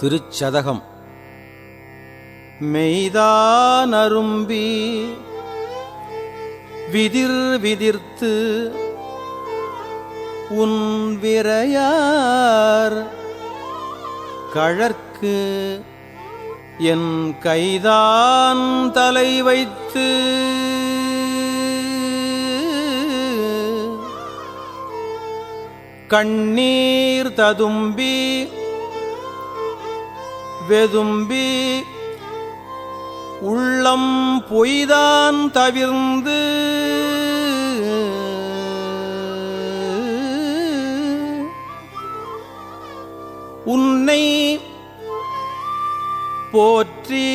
திருச்சதகம். மெய்தானரும்பி விதிர் விதிர்த்து உன் விரையார் கழற்கு என் கைதான் தலை வைத்து கண்ணீர் ததும்பி வெதும்பி உள்ளம் பொய்தான் தவிர்ந்து உன்னை போற்றி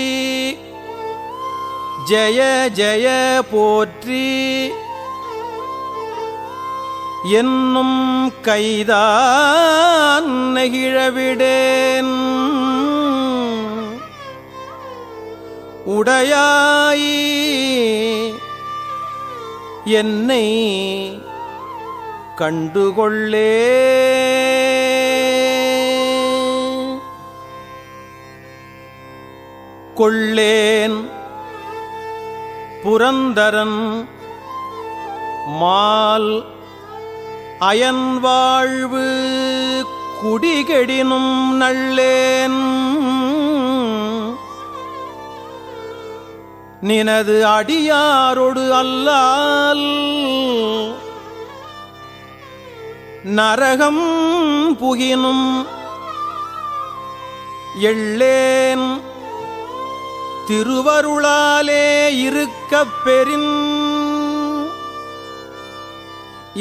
ஜெய ஜெய போற்றி என்னும் கைதான் நெகிழவிடேன் உடையாய் என்னை கண்டுகொள்ளே. கொள்ளேன் புரந்தரன் மால் அயன்வாழ்வு குடிகெடினும் நள்ளேன் நினது அடியாரோடு அல்லால் நரகம் புகினும் எள்ளேன் திருவருளாலே இருக்கப் பெறின்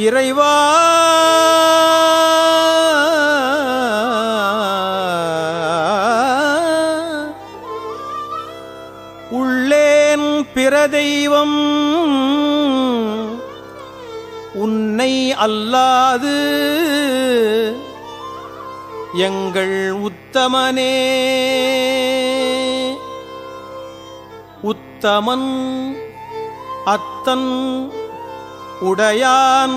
இறைவா. உள்ளேன் பிரதெய்வம் உன்னை அல்லாது எங்கள் உத்தமனே. உத்தமன் அத்தன் உடையான்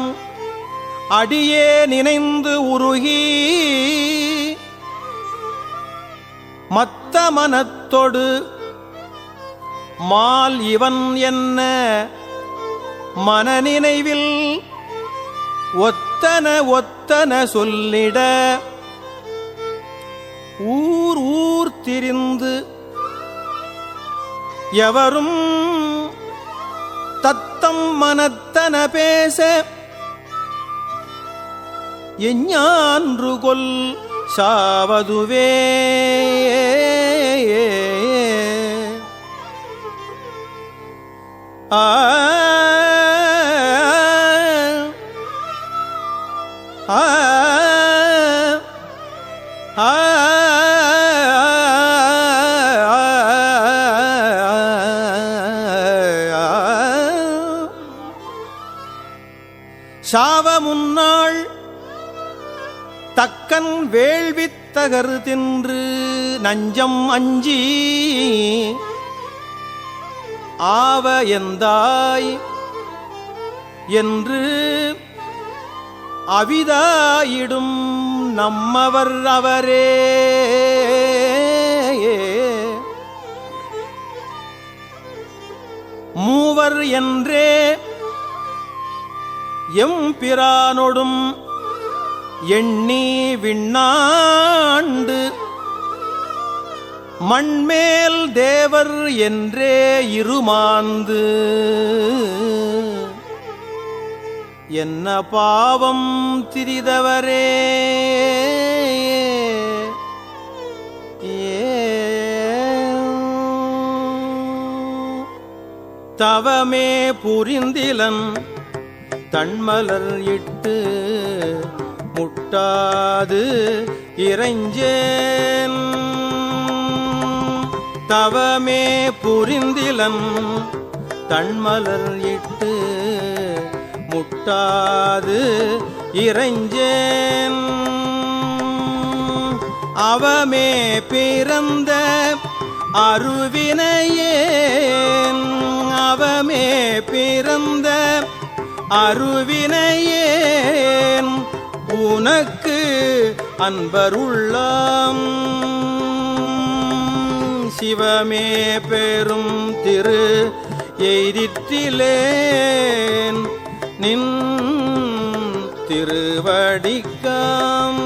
அடியே நினைந்து உருகி மத்த மனத்தொடு மால் இவன் என்ன மனநினைவில் ஒத்தன ஒத்தன சொல்லிட ஊர் ஊர் திரிந்து எவரும் தத்தம் மனத்தன பேச எஞ்ஞான்று கொல் சாவதுவே. ஆ ஆ ஆ சாவ முன்னாள் தக்கன் வேள்வித்தகர் தின்று நஞ்சம் அஞ்சி ஆவ எந்தாய் என்று அவிதாயிடும் நம்மவர் அவரே. மூவர் என்றே எம்பிரானொடும் எண்ணி விண்ணாண்டு மண்மேல் தேவர் என்றே இருமாந்து என்ன பாவம் திரிதவரே. தவமே புரிந்திலன் தன்மலர் இட்டு முட்டாது இறைஞ்சேன். தவமே புரிந்திலன் தன்மலர் இட்டு முட்டாது இறைஞ்சேன். அவமே பிறந்த அருவினையேன் அவமே பிறந்த அருவினையேன் உனக்கு அன்பருள்ளாம் சிவமே பெரும் திரு எய்திற்றிலேன் நின் திருவடிக்காம்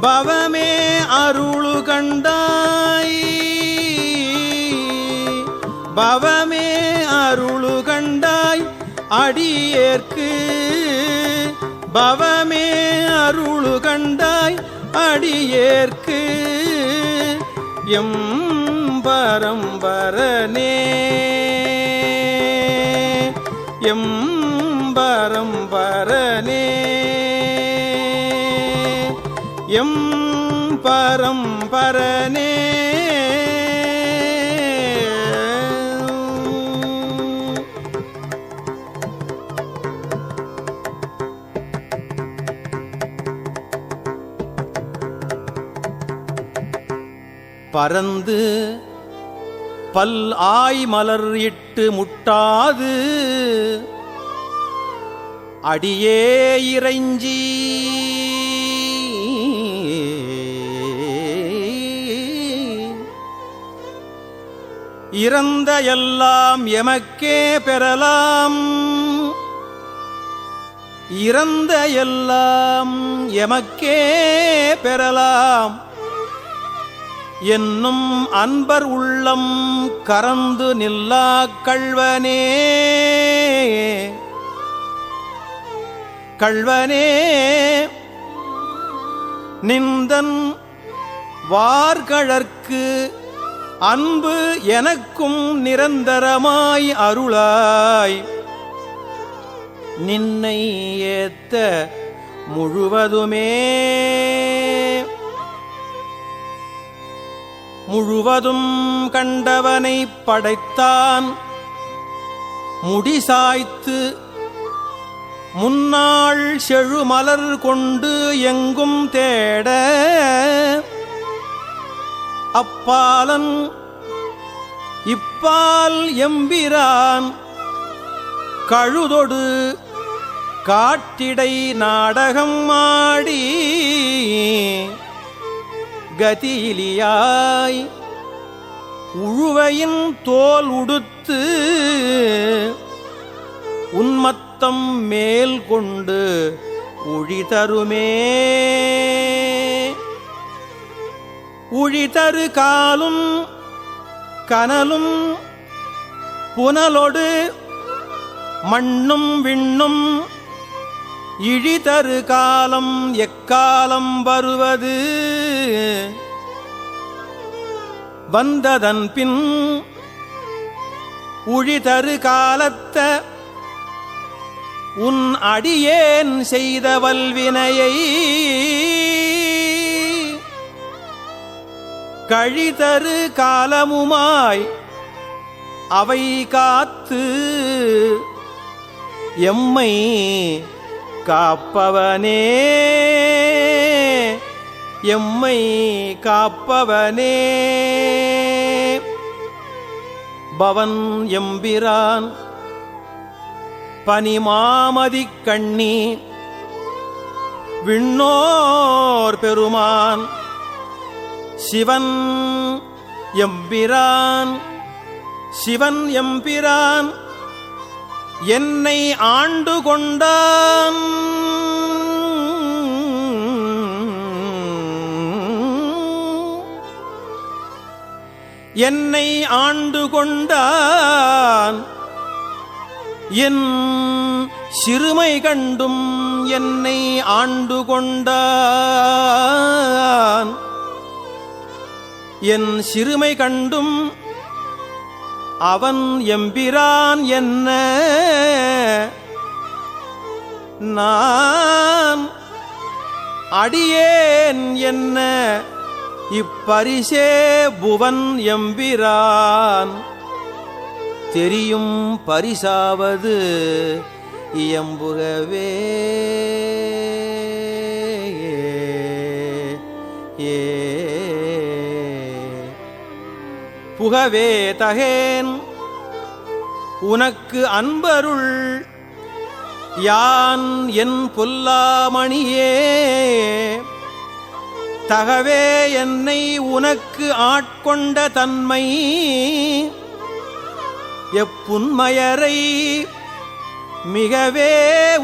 பவமே அருளு கண்டாய் பவமே அருளு கண்டாய் அடியேற்கு பவமே அருளு கண்டாய் அடியேற்கு எம் பரம்பரனே எம் பரம்பரனே எம் பரம்பரனே பரந்து பல் ஆய் மலர் இட்டு முட்டாது அடியே இறைஞ்சி இறந்த எல்லாம் எமக்கே பெறலாம் இறந்த எல்லாம் எமக்கே பெறலாம் என்னும் அன்பர் உள்ளம் கரந்து நில்லா கள்வனே கள்வனே நிந்தன் வார்கழற்கு அன்பு எனக்கும் நிரந்தரமாய் அருளாய் நின்னை ஏத்த முழுவதுமே முழுவதும் கண்டவனை படைத்தான் முடிசாய்த்து முன்னாள் செழுமலர் கொண்டு எங்கும் தேட அப்பாலன் இப்பால் எம்பிரான் கழுதொடு காட்டிடை நாடகம் ஆடி கதியிலியாய் உழுவையின் தோல் உடுத்து உன்மத்தம் மேல் கொண்டு உழிதருமே உழிதரு காலும் கனலும் புனலொடு மண்ணும் விண்ணும் இழிதரு காலம் எக்காலம் வருவது வந்ததன் பின் உழிதரு காலத்த உன் அடியேன் செய்த வல்வினையை கழிதரு காலமுமாய் அவை காத்து எம்மை காப்பவனே எம்மை காப்பவனே பவன் எம்பிரான் பனிமாமதிக் கண்ணி விண்ணோர் பெருமான் சிவன் எம்பிரான் சிவன் எம்பிரான் என்னை ஆண்டு கொண்டான் என்னை ஆண்டு கொண்டான் என் சிறுமை கண்டும் என்னை ஆண்டு கொண்டான் என் சிறுமை கண்டும் அவன் எம்பிரான் என்ன நான் அடியேன் என்ன இப்பரிசே புவன் எம்பிரான் தெரியும் பரிசாவது இயம்புகவே புகவே தகேன் உனக்கு அன்பருள் யான் என் பொல்லாமணியே தகவே என்னை உனக்கு ஆட்கொண்ட தன்மை எப்புன்மையரை மிகவே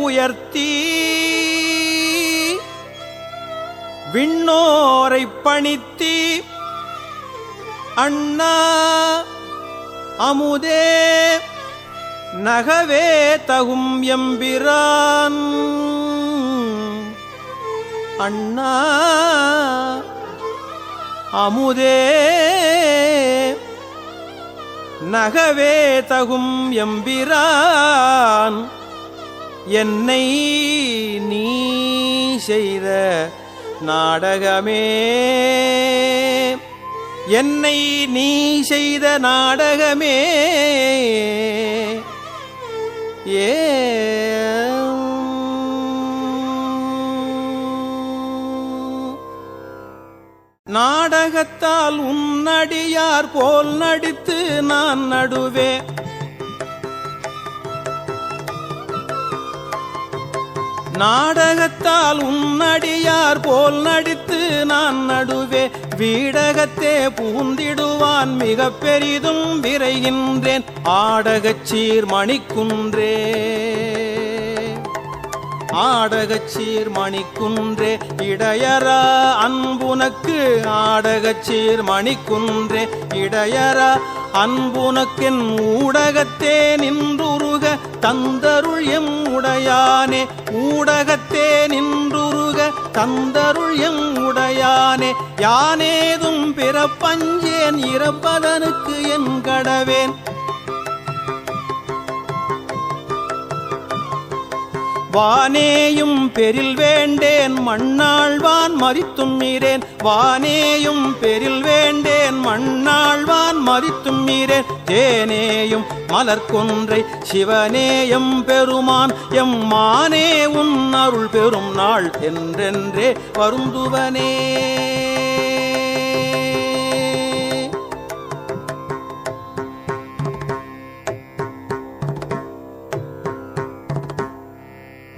உயர்த்தி விண்ணோரை பணித்தி அண்ணா அமுதே நகவே தகும் எம்பிரான் அண்ணா அமுதே நகவே தகும் எம்பிரான் என்னை நீ செய்த நாடகமே என்னை நீ செய்த நாடகமே ஏ நாடகத்தால் உன்னடியார் போல் நடித்து நான் நடுவே நாடகத்தால் உன்னடியார் போல் நடித்து நான் நடுவே வீடகத்தே பூந்திடுவான் மிக பெரிதும் விரைகின்றேன் ஆடகச் சீர்மணிக்குன்றே ஆடகச் சீர்மணிக்குன்றே இடையரா அன்புனக்கு ஆடகச் சீர்மணிக்குன்றே இடையரா அன்புனக்கென் ஊடகத்தே நின்றுருக தந்தருள் எம் உடையானே ஊடகத்தே நின்றுருக தந்தருள் எம் உடையானே யானேதும் பிறப்பஞ்சேன் இறப்பதனுக்கு என் கடவேன் வானேயும் பெரில் வேண்டேன் மண்ணாழ்வான் மதித்தும் மீறேன் வானேயும் பெரில் வேண்டேன் மண்ணாழ்வான் மதித்தும் மீறேன் தேனேயும் மலர்கொன்றை சிவனேயம் பெருமான் எம் மானே உன் அருள் பெரும் நாள் என்றென்றே வருந்துவனே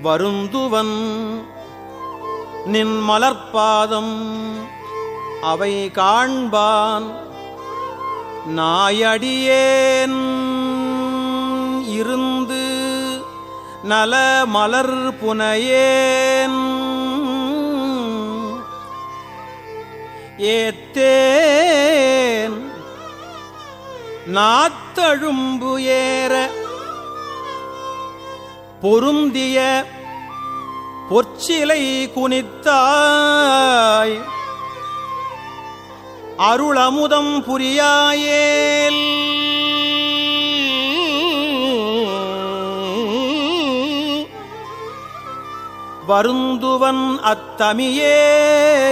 வருந்துவன் நின் மலர்பாதம் அவை காண்பான் நாயடியேன் இருந்து நல மலர் புனையேன் ஏத்தேன் நாத்தழும்பு ஏற பொருந்திய பொற்சிலை குனித்தாய் அருளமுதம் புரியாயேல் வருந்துவன் அத்தமியேன்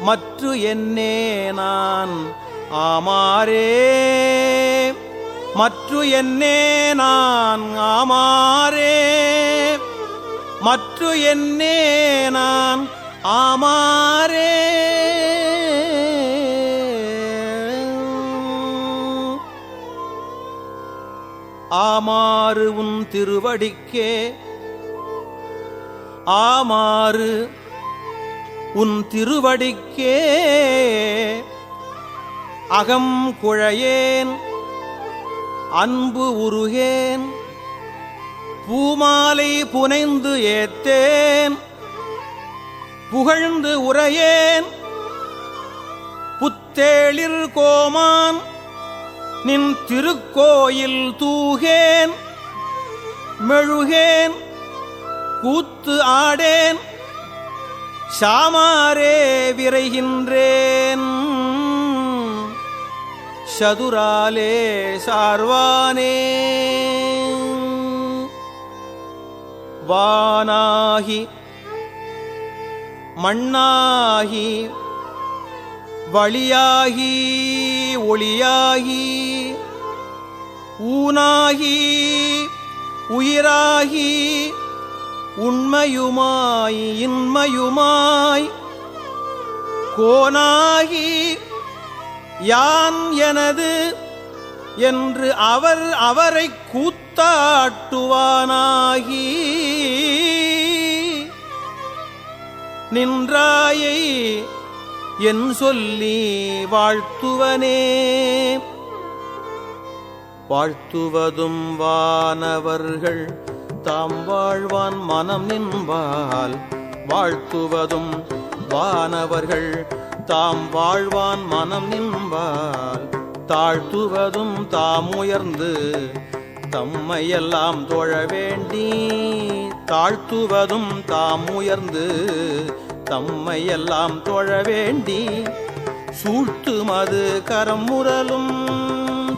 மற்று என்னே நான் ஆமாரே மற்று என்னே நான் ஆமாரே மற்று என்னே நான் ஆமாரே ஆமாறு உன் திருவடிக்கே ஆமாறு உன் திருவடிக்கே அகம் குழையேன் அன்பு உருகேன் பூமாலை புனைந்து ஏத்தேன் புகழ்ந்து உரையேன் புத்தேளிர் கோமான் நின் திருக்கோயில் தூகேன் மெழுகேன் கூத்து ஆடேன் சாமாரே விரைகின்றேன் சதுராலே சார்வானே வானாகி மண்ணாகி வழியாகி ஒளியாகி ஊனாகி உயிராகி உண்மையுமாய் இன்மையுமாய் கோனாகி யான் எனது என்று அவர் அவரை கூத்தாட்டுவானாகி நின்றாயை என் சொல்லி வாழ்த்துவனே. வாழ்த்துவதும் வானவர்கள் தாம் வாழ்வான் மனம் நின்பால். வாழ்த்துவதும் வானவர்கள் தாம் வாழ்வான் மனம் நின்பால். தாழ்த்துவதும் தாம் உயர்ந்து தம்மையெல்லாம் தொழ வேண்டி. தாழ்த்துவதும் தாம் உயர்ந்து தம்மையெல்லாம் தொழ வேண்டி. சூழ்த்துமது கரம் முரலும்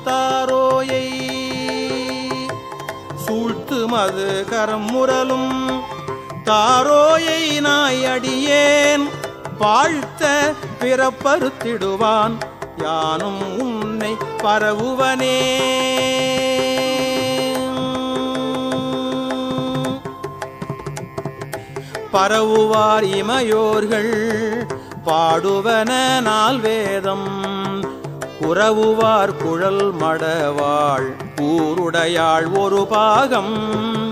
தாரோயை. சூழ்த்துமது கரம் முரலும் தாரோயை நாயடியேன் வாழ்த்த பிறப்பறுத்திடுவான். யானும் உன்னை பரவுவனே. பரவுவார் இமையோர்கள் பாடுவன நால் வேதம். குரவுவார் குழல் மடவாள் கூருடையாள் ஒரு பாகம்.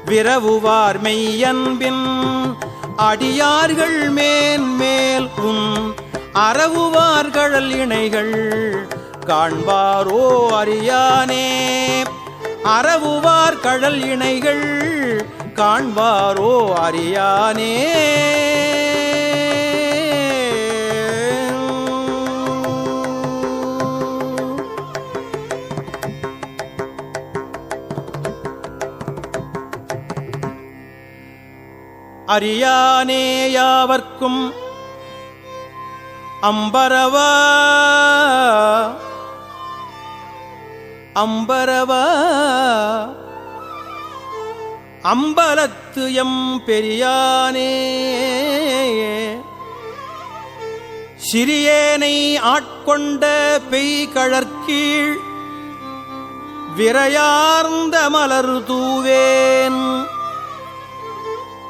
விரவுவார் மெய்யன்பின் அடியார்கள் மேன்மேல் உன் அறவுவார் கழல் இணைகள் காண்பாரோ அறியானே. அறவுவார் கழல் இணைகள் காண்பாரோ அறியானே. அறியானே யாவர்க்கும் அம்பரவா அம்பரவா அம்பலத்து எம் பெரியானே. சிறியேனை ஆட்கொண்ட பெய்கழற்கீழ் விரையார்ந்த மலர் தூவேன்.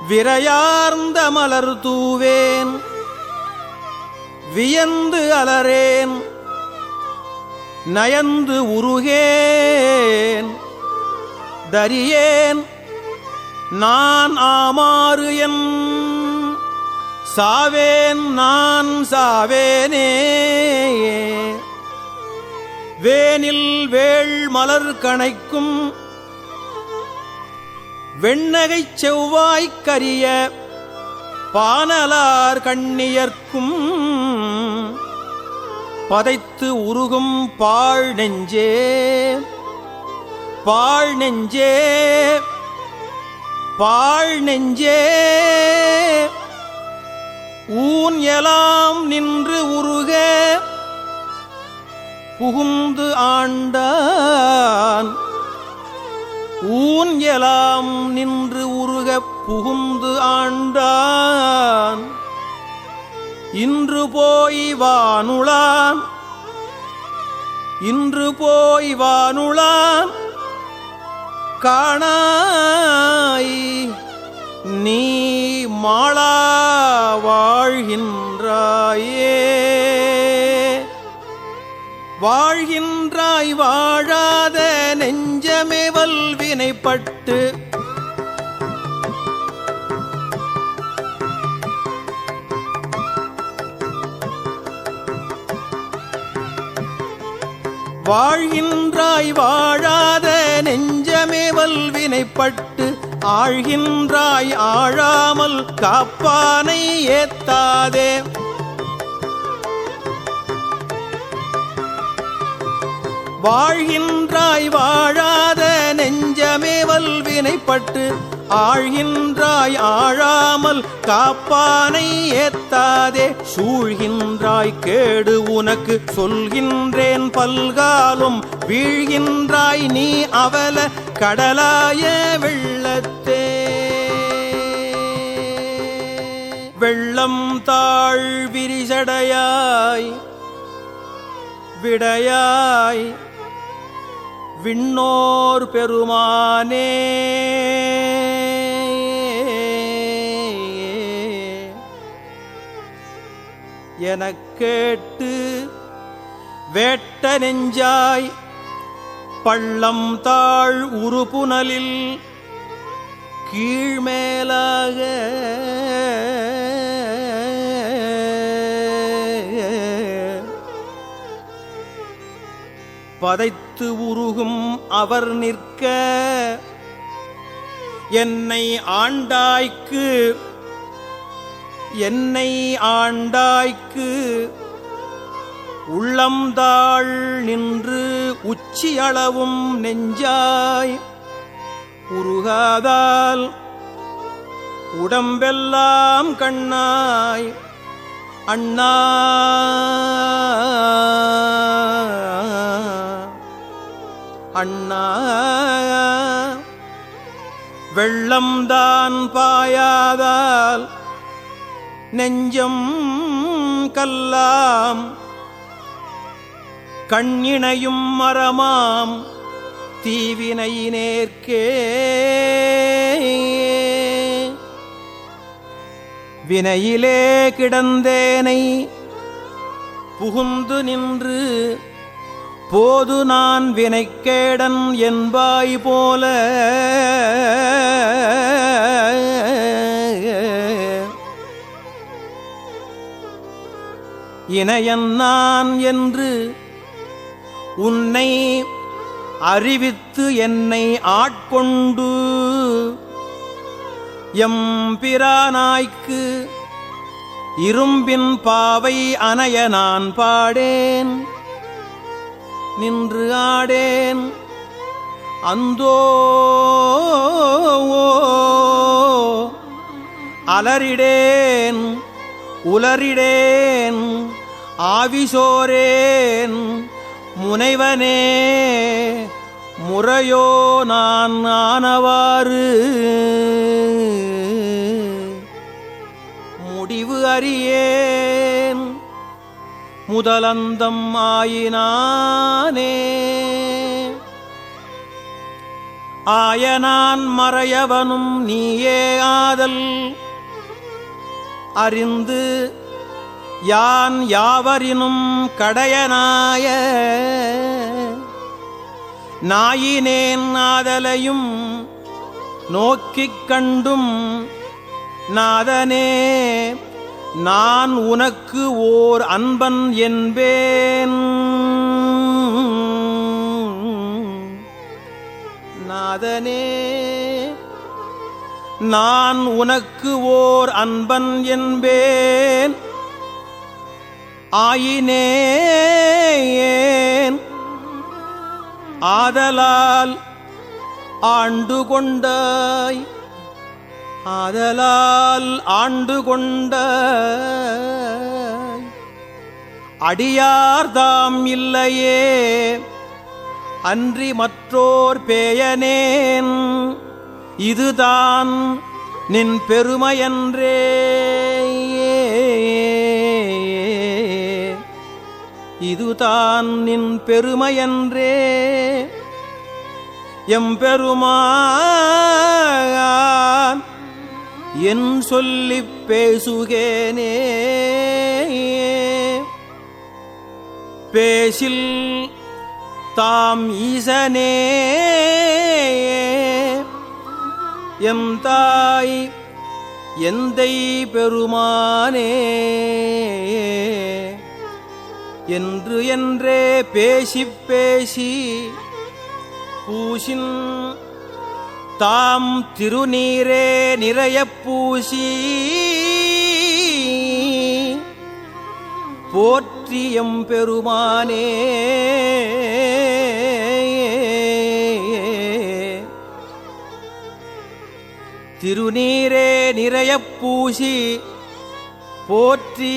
விரையார்ந்த மலர் தூவேன் வியந்து அலரேன் நயந்து உருகேன். தரியேன் நான் ஆமாறு என் சாவேன் நான் சாவேனே. வேனில் வேள் மலர் கணைக்கும் வெண்ணகைச் செவ்வாய்க் கரிய பானலார் கண்ணியர்க்கும் பதைத்து உருகும் பாழ் நெஞ்சே. பாழ் நெஞ்சே பாழ் நெஞ்சே ஊன் எலாம் நின்று உருக புகுந்து ஆண்டான். ஊன் எலாம் நின்று உருக புகுந்து ஆண்டான். இன்று போய் வானுளான் இன்று போய் வானுளான் காணாய் நீ மாளா வாழ்கின்றாயே. வாழ்கின்றாய் வாழாத நெஞ்சமே வல்வினைப்பட்டு வாழ்கின்றாய் வாழாத நெஞ்சமே வல்வினைப்பட்டு ஆழ்கின்றாய் ஆழாமல் காப்பானை ஏத்தாதே. வாழ்கின்றாய் வாழாத நெஞ்சமே வல்வினைப்பட்டு ஆழ்கின்றாய் ஆழாமல் காப்பானை ஏத்தாதே. சூழ்கின்றாய் கேடு உனக்கு சொல்கின்றேன் பல்காலும் வீழ்கின்றாய் நீ அவல கடலாய வெள்ளத்தே. வெள்ளம் தாழ் விரிசடையாய் விடையாய் விண்ணோர் பெருமானே. எனக் கேட்டு வேட்ட நெஞ்சாய் பள்ளம் தாழ் உருபுனலில் கீழ்மேலாக பதைத்து உருகும் அவர் நிற்க என்னை ஆண்டாய்க்கு உள்ளம்தாள் நின்று உச்சியளவும் நெஞ்சாய் உருகாதால் உடம்பெல்லாம் கண்ணாய் அண்ணா அண்ணா வெள்ளம்தான் பாயாதால் நெஞ்சம் கல்லாம் கண்ணினையும் மரமாம் தீவினையினேற்கே வினையிலே கிடந்தேனை புகுந்து நின்று போது நான் வினைக்கேடன் என்பாய் போல இணையன் நான் என்று உன்னை அறிவித்து என்னை ஆட்கொண்டு எம்பிரானாய்க்கு இரும்பின் பாவை அணைய நான் பாடேன் நின்று ஆடேன் அந்தோ அலறிடேன் உலரிடேன் ஆவிசோரேன் முனைவனே முறையோ நான் ஆனவாறு முடிவு அறியேன் முதலந்தம் ஆயினானே ஆயனான் மறையவனும் நீயே ஆதல் அறிந்து யான் யாவரினும் கடையனாய நாயினேன் ஆதலையும் நோக்கிக் கண்டும் நாதனே நான் உனக்கு ஓர் அன்பன் என்பேன் நாதனே நான் உனக்கு ஓர் அன்பன் என்பேன் ஆயினேன் ஆதலால் ஆண்டு கொண்டாய் ஆதலால் ஆண்டு கொண்டாய் அடியார்தாம் இல்லையே அன்றி மற்றோர் பேயனேன் இதுதான் நின் பெருமையன்றே இதுதான் நின் பெருமையன்றே எம்பெருமான் என் சொல்லிப் பேசுகேனே பேசில் தாம் ஈசனே எம் தாய் எந்தை பெருமானே என்று என்றே பேசிப் பேசி பூசின் தாம் திருநீரே நிறையப் பூசி போற்றியம் பெருமானே திருநீரே நிறையப் பூசி போற்றி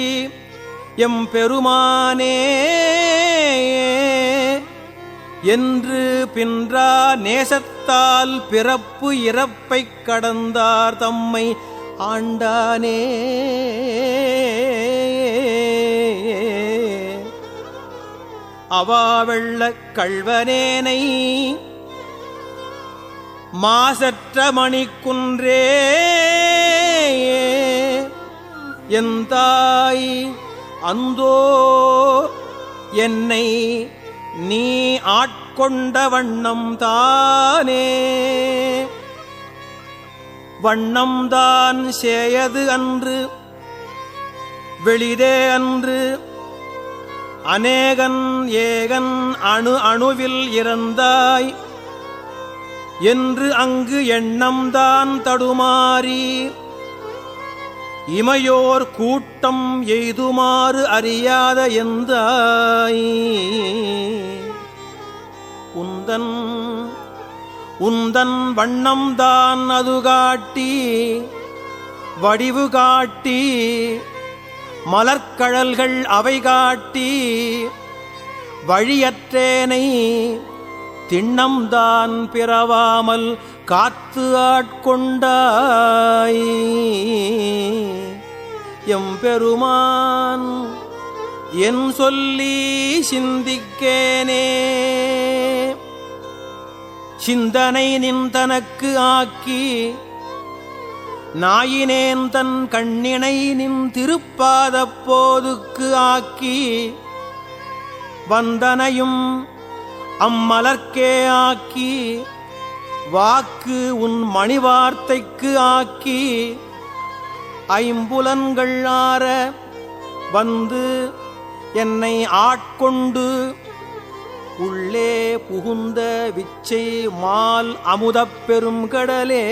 எம் பெருமானே என்று பின்றா நேசத்தால் பிறப்பு இறப்பைக் கடந்தார் தம்மை ஆண்டானே அவாவெள்ளக் கள்வனேனை மாசற்ற மணிக்குன்றே எந்தாய் அந்தோ என்னை நீ ஆட்கொண்ட வண்ணம் தானே வண்ணம்தான் சேயது அன்று வெளிதே அன்று அநேகன் ஏகன் அணு அணுவில் இறந்தாய் என்று அங்கு எண்ணம்தான் தடுமாறி இமையோர் கூட்டம் எய்துமாறு அறியாத எந்தாய் உந்தன் வண்ணம்தான் அது காட்டி வடிவு காட்டி மலர்கழல்கள் அவை காட்டி வழியற்றேனை திண்ணம்தான் பிறவாமல் காத்து ஆட்கொண்டாய் எம்பெருமான் என் சொல்லி சிந்திக்கேனே சிந்தனை நின்றனக்கு ஆக்கி நாயினேன் தன் கண்ணினை நின் திருப்பாதப் போதுக்கு ஆக்கி வந்தனையும் அம்மலர்க்கே ஆக்கி வாக்கு உன் மணிவார்த்தைக்கு ஆக்கி ஐம்புலன்கள் ஆற வந்து என்னை ஆட்கொண்டு உள்ளே புகுந்த விச்சை மால் அமுதப் பெரும் கடலே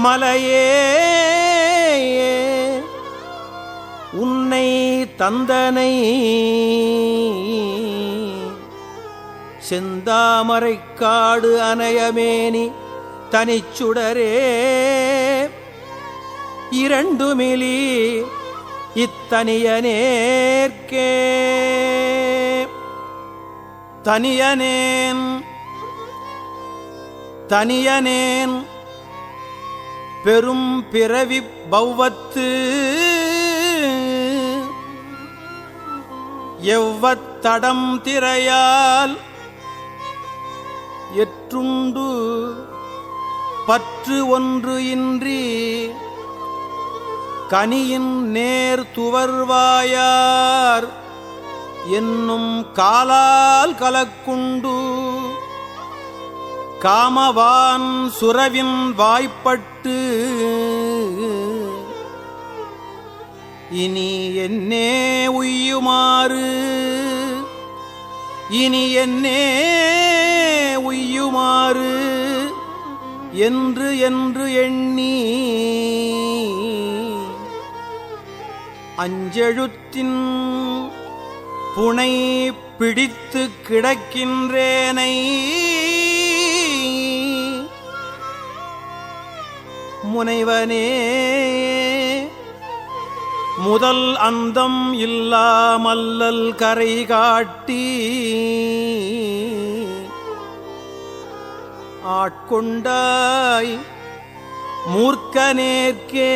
மலையே உன்னை தந்தனை செந்தாமரைக்காடு அனையமேனி தனிச்சுடரே இரண்டுமிலி இத்தனியனேற்கே தனியனேன் பெரும் பிறவி பௌவத்து எவ்வத்தடம் திரையால் எற்றுண்டு பற்று ஒன்று இன்றி கனியின் நேர் துவர்வாயார் என்னும் காலால் கலக்குண்டு காமவான் சுரவின் வாய்ப்பட்டு இனி என்னே உய்யுமாறு என்று எண்ணி அஞ்செழுத்தின் புனை பிடித்து கிடக்கின்றேனை முனைவனே முதல் அந்தம் இல்லாமல்லல் கரை காட்டி ஆட்கொண்டாய் மூர்க்கனேற்கே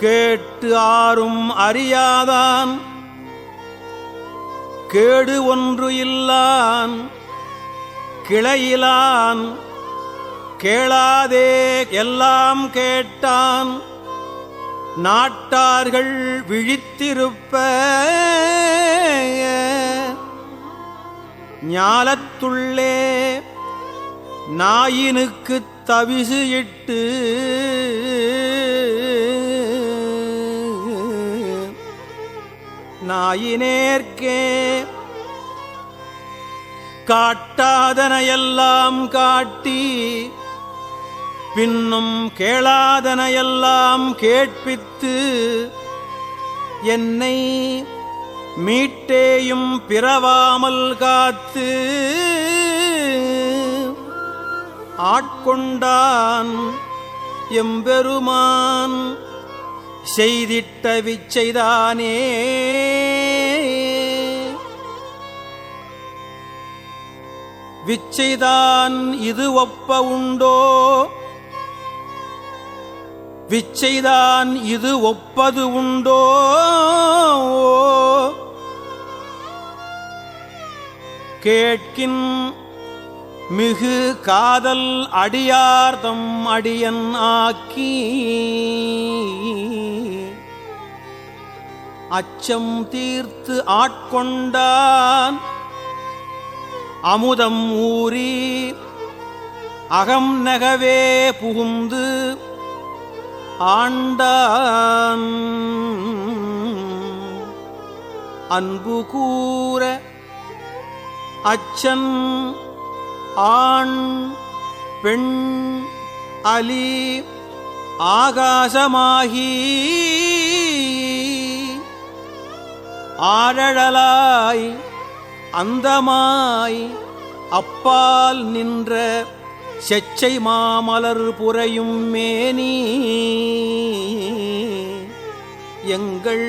கேட்டு ஆறும் அறியாதான் கேடு ஒன்று இல்லான் கிளையிலான் கேளாதே எல்லாம் கேட்டான் நாட்டார்கள் விழித்திருப்ப ஞாலத்துள்ளே நாயினுக்குத் தவிசு இட்டு நாயினேற்கே காட்டாதனையெல்லாம் காட்டி பின்னும் கேளாதனையெல்லாம் கேட்பித்து என்னை மீட்டேயும் பிறவாமல் காத்து ஆட்கொண்டான் எம்பெருமான் செய்திட்ட விச்சைதானே விச்சைதான் இது ஒப்ப உண்டோ விச்சைதான் இது ஒப்பது உண்டோ கேட்கின் மிகு காதல் அடியார்தம் அடியன் ஆக்கி அச்சம் தீர்த்து ஆட்கொண்டான் அமுதம் ஊறி அகம் நகவே புகுந்து ஆண்டான் அன்பு கூற அச்சன் ஆண் பெண் அலி ஆகாசமாகி ஆழலாய் அந்தமாய் அப்பால் நின்ற செச்சை மாமலர் புரையும் மேனி எங்கள்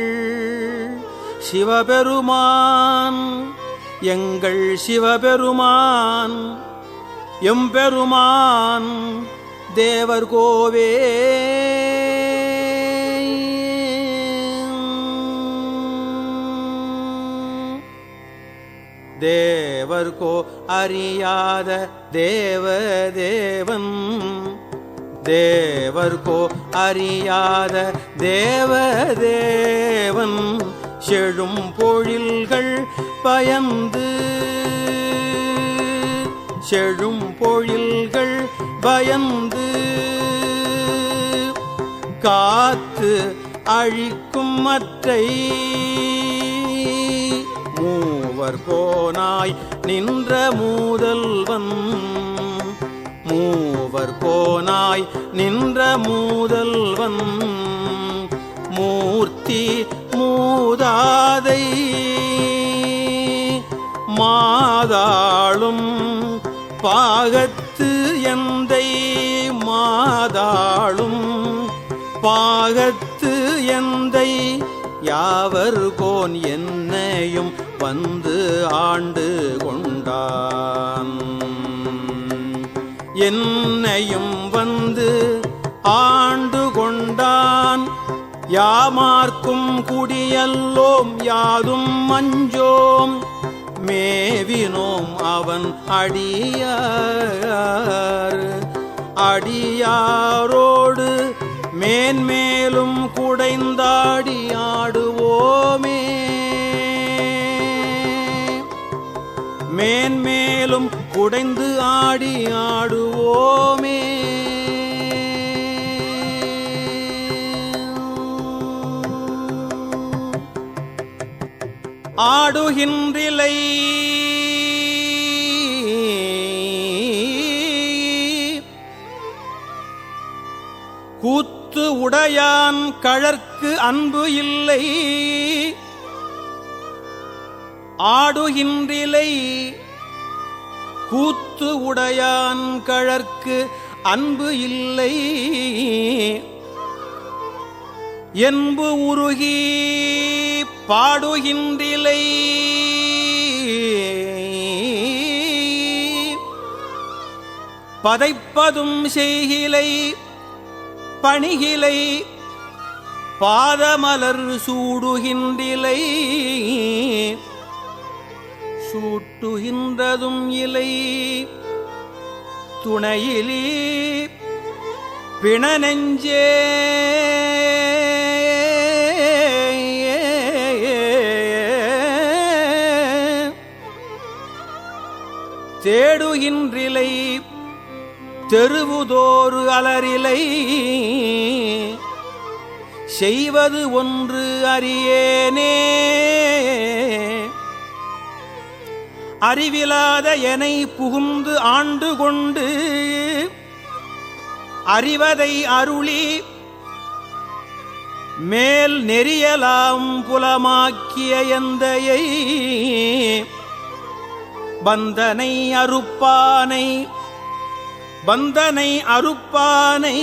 சிவபெருமான் எங்கள் சிவபெருமான் எம்பெருமான் தேவர் கோவே தேவர்கோ அறியாத தேவதேவன் தேவர்கோ அறியாத தேவதேவன் செழும் பொழில்கள் பயந்து செழும் பொழில்கள் பயந்து காத்து அழிக்கும் மற்றை மூவர் கோனாய் நின்ற மூதல்வன் மூவர் கோனாய் நின்ற மூதல்வன் மூர்த்தி மூதாதை மாதாளும் பாகத்து எந்தை மாதாளும் பாகத்து எந்தை யாவர்கோன் என்னையும் வந்து ஆண்டு கொண்டான் என்னையும் வந்து ஆண்டு கொண்டான் யாமார்க்கும் குடியல்லோம் யாதும் மஞ்சோம் மேவினோம் அவன் அடியாரோடு மேன்மேலும் குடைந்தாடி ஆடுவோமே மேன்மேலும் குடைந்து ஆடி ஆடுவோமே ஆடுகின்றிலை கூத்து உடையான் கழற்கு அன்பு இல்லை ஆடுகின்றிலை கூத்து உடையான் கழற்கு அன்பு இல்லை என்பு உருகி பாடுகின்றிலை பதைப்பதும் செய்கிலை பணிகிலை பாதமலர் சூடுகின்றிலை சூட்டுகின்றதும் இலை துணையிலி பிணநெஞ்சே தேடுகின்றிலை தெருவுதோறு அலரிலை செய்வது ஒன்று அறியேனே அறிவிலாத எனை புகுந்து ஆண்டு கொண்டு அறிவதை அருளி மேல் நெறியலாம் புலமாக்கிய எந்தையை பந்தனை அறுப்பானை பந்தனை அறுப்பானை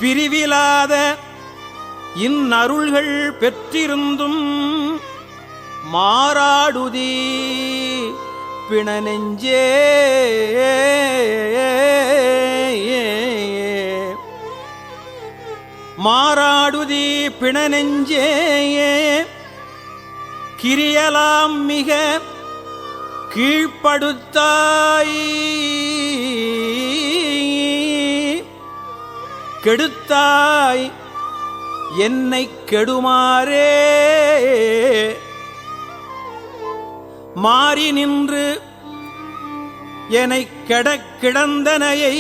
பிரிவிலாத இந்நருள்கள் பெற்றிருந்தும் மாறாடுதி பிணநெஞ்சே மாறாடுதி பிணநெஞ்சே கிரியலாம் மிக கீழ்ப்படுத்தாய் கெடுத்தாய் என்னை கெடுமாறே மாறி நின்று என்னை கிடந்தனையை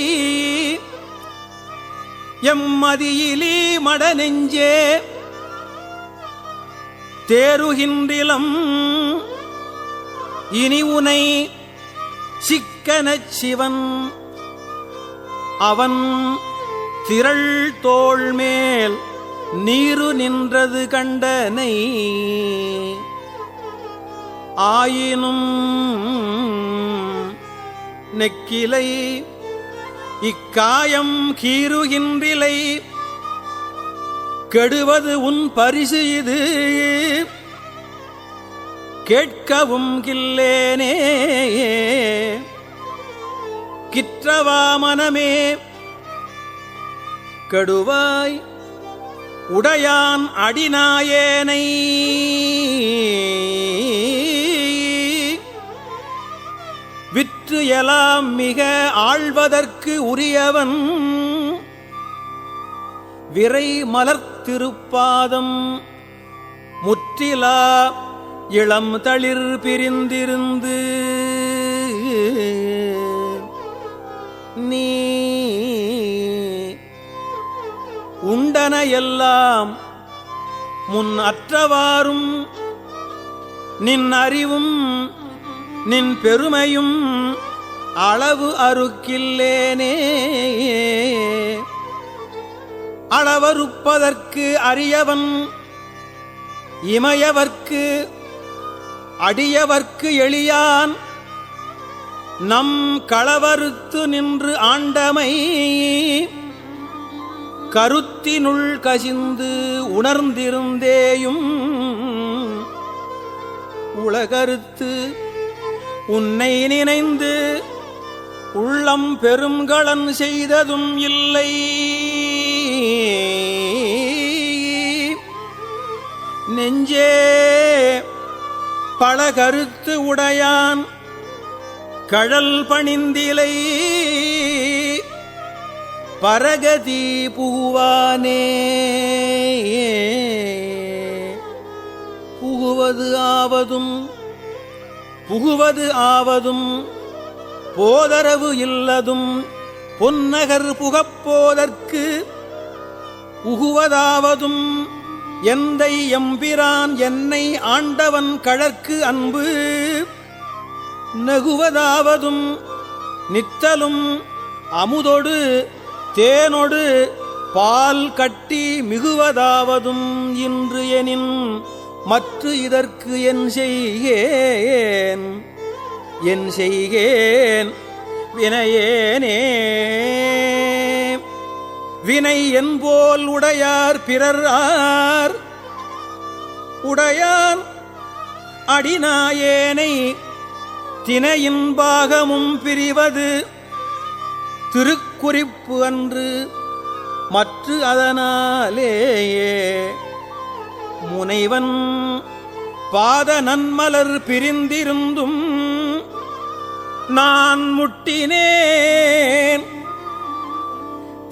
எம்மதியிலி மடநெஞ்சே தேருகின்றிலம் இனி உனை சிக்கனச் சிவன் அவன் திரள் தோள் மேல் நீரு நின்றது கண்டனை ஆயினும் நெக்கிலை இக்காயம் கீறுகின்றிலை கெடுவது உன் பரிசு இது கேட்கவும் கில்லேனே கிற்றவா மனமே கெடுவாய் உடையான் அடிநாயேனை விற்று எலாம் மிக ஆழ்வதற்கு உரியவன் விரை மலர்த்திருப்பாதம் முற்றிலா இளம் தளிர் பிரிந்திருந்து நீ உண்டன எல்லாம் முன் அற்றவாறும் நின் அறிவும் நின் பெருமையும் அளவு அறுக்கில்லேனே அளவறுப்பதற்கு அரியவன் இமையவர்க்கு அடியவர்க்கு எளியான் நம் களவறுத்து நின்று ஆண்டமை கருத்தினுள் கசிந்து உணர்ந்திருந்தேயும் உலகறுத்து உன்னை நினைந்து உள்ளம் பெருங்கலன் செய்ததும் இல்லை நெஞ்சே பல கருத்து உடையான் கழல் பணிந்திலை பரகதி புகுவானே புகுவது ஆவதும் போதரவு இல்லதும் பொன்னகர் புகப்போதற்கு உகுவதாவதும் எந்தை எம்பிரான் என்னை ஆண்டவன் கழற்கு அன்பு நகுவதாவதும் நித்தலும் அமுதொடு தேனொடு பால் கட்டி மிகுவதாவதும் இன்று எனின் மற்ற இதற்கு என் செய்கேன் வினையேனே வினை என்போல் உடையார் பிறர் ஆர் உடையான் அடிநாயேனை தினையின் பாகமும் பிரிவது திருக்குறிப்பு அன்று மற்ற அதனாலேயே முனைவன் பாத நன்மலர் பிரிந்திருந்தும் நான் முட்டினேன்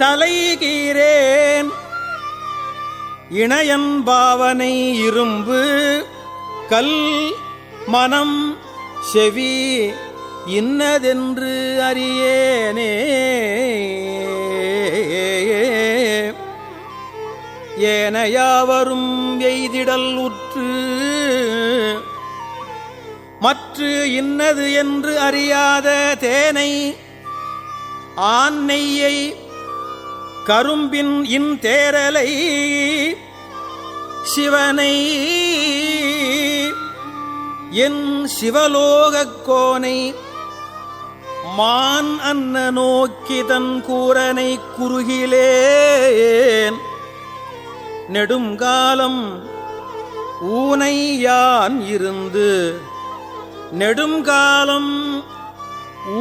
தலைகீரேன் இணையன் பாவனை இரும்பு கல் மனம் செவி இன்னதென்று அறியேனே ஏனையாவரும் எய்திடல் உற்று மற்ற இன்னது என்று அறியாத தேனை ஆன்னையை கரும்பின் இன்தேரலை சிவனை என் சிவலோகக் கோனை மான் அன்ன நோக்கி தன் கூரனை குறுகிலேன் நெடுங்காலம் ஊனை யான் இருந்து நெடுங்காலம்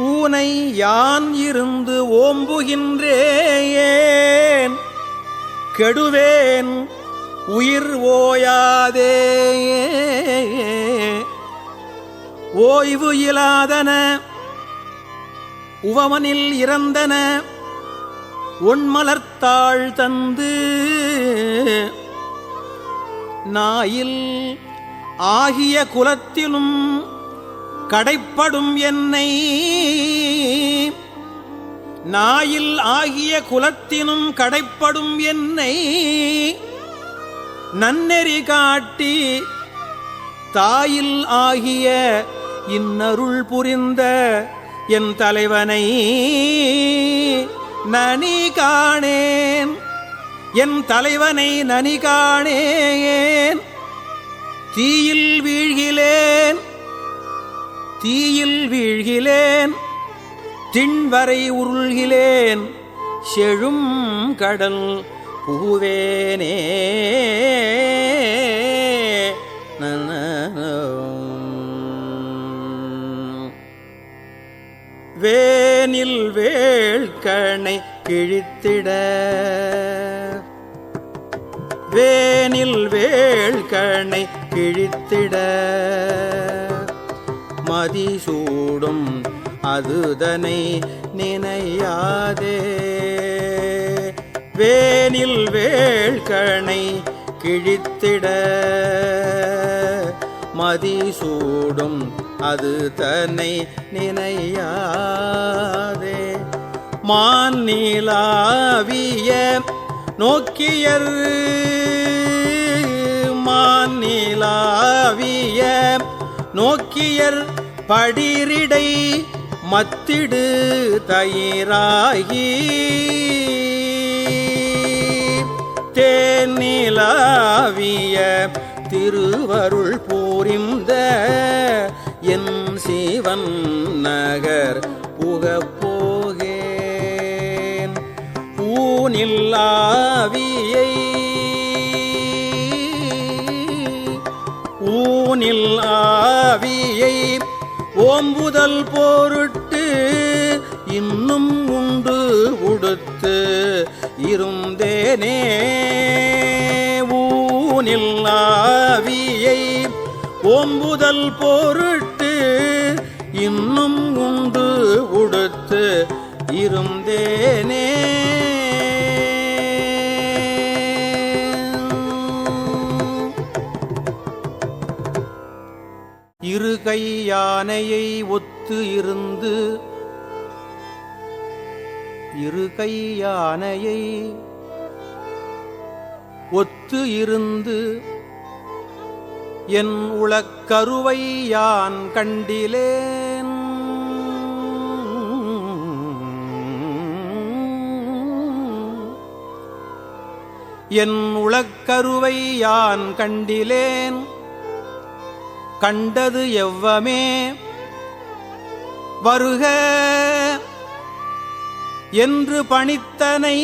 ஊனை யான் இருந்து ஓம்புகின்றேன் கெடுவேன் உயிர் ஓயாதே ஓய்வு இலாதன உவமனில் இறந்தன ஒண்மலர்த்தாள் தந்து நாயில் ஆகிய குலத்திலும் கடைப்படும் என்னை நாயில் ஆகிய குலத்தினும் கடைப்படும் என்னை நன்னெறி காட்டி தாயில் ஆகிய இன்னருள் புரிந்த என் தலைவனை நனி காணேன், என் தலைவனை நனி காணேன். தீயில் வீழ்கிலேன் திண்வரை உருள்கிலேன் செழும் கடல் புகுவேனே. வேனில் வேள்கணை கிழித்திட, வேனில் வேள்கணை கிழித்திட மதிசூடும் அதுதனை நினையாதே. வேனில் வேள்கணை கிழித்திட மதிசூடும் அது தன்னை நினையாதே. மாநிலாவிய நோக்கியர், மாநிலாவிய நோக்கியர் படிரிடை மத்திடு தயிராகி தேனிலாவிய திருவருள் பூரிந்த என் சிவன் நகர் புகப்போகேன். ஊனில்லாவியை ஊனில்லாவியை ஓம்புதல் பொருட்டு இன்னும் உண்டு உடுத்து இருந்தேனே. ஊனில்லாவியை ஓம்புதல் பொருட்டு இன்னும் உண்டு உடுத்து இருந்தேனே. இரு கை யானையை ஒத்து இருந்து, இரு கை யானையை ஒத்து இருந்து என் உளக்கருவை யான் கண்டிலேன். என் உளக்கருவை யான் கண்டிலேன். கண்டது எவ்வமே வருக என்று பணித்தனை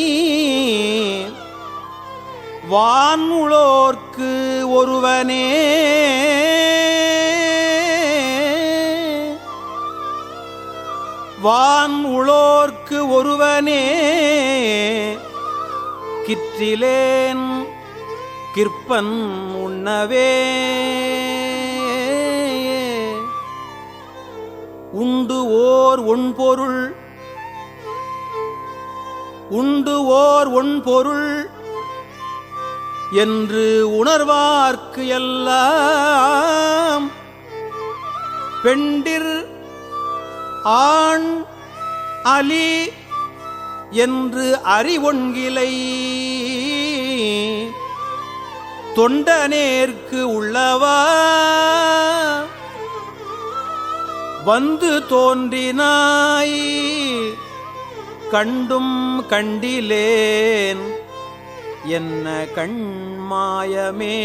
வானுளோர்க்கு ஒருவனே. வானுளோர்க்கு ஒருவனே கிற்றிலேன் கிற்பன் உண்ணவே. உண்டு ஓர் ஒன்பொருள், உண்டு ஓர் ஒன்பொருள் என்று உணர்வார்க்கு எல்லாம் பெண்டிர் ஆண் அலி என்று அறிவொன்கிலை. தொண்டனேற்கு உள்ளவா வந்து தோன்றினாய் கண்டும் கண்டிலேன் என்ன கண்மாயமே.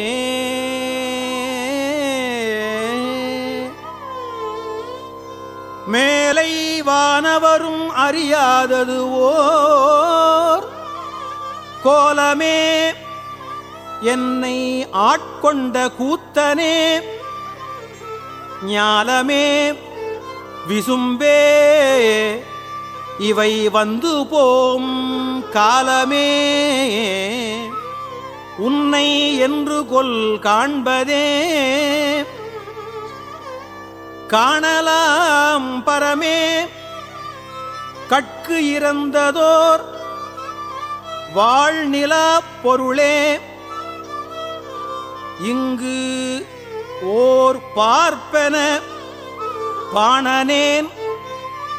மேலை வானவரும் அறியாதது ஓர் கோலமே என்னை ஆட்கொண்ட கூத்தனே. ஞாலமே விசும்பே இவை வந்து போம் காலமே. உன்னை என்று கொல் காண்பதே காணலாம் பரமே. கட்கு இறந்ததோர் வாழ்நிலா பொருளே. இங்கு ஓர் பார்ப்பன பாணனேன்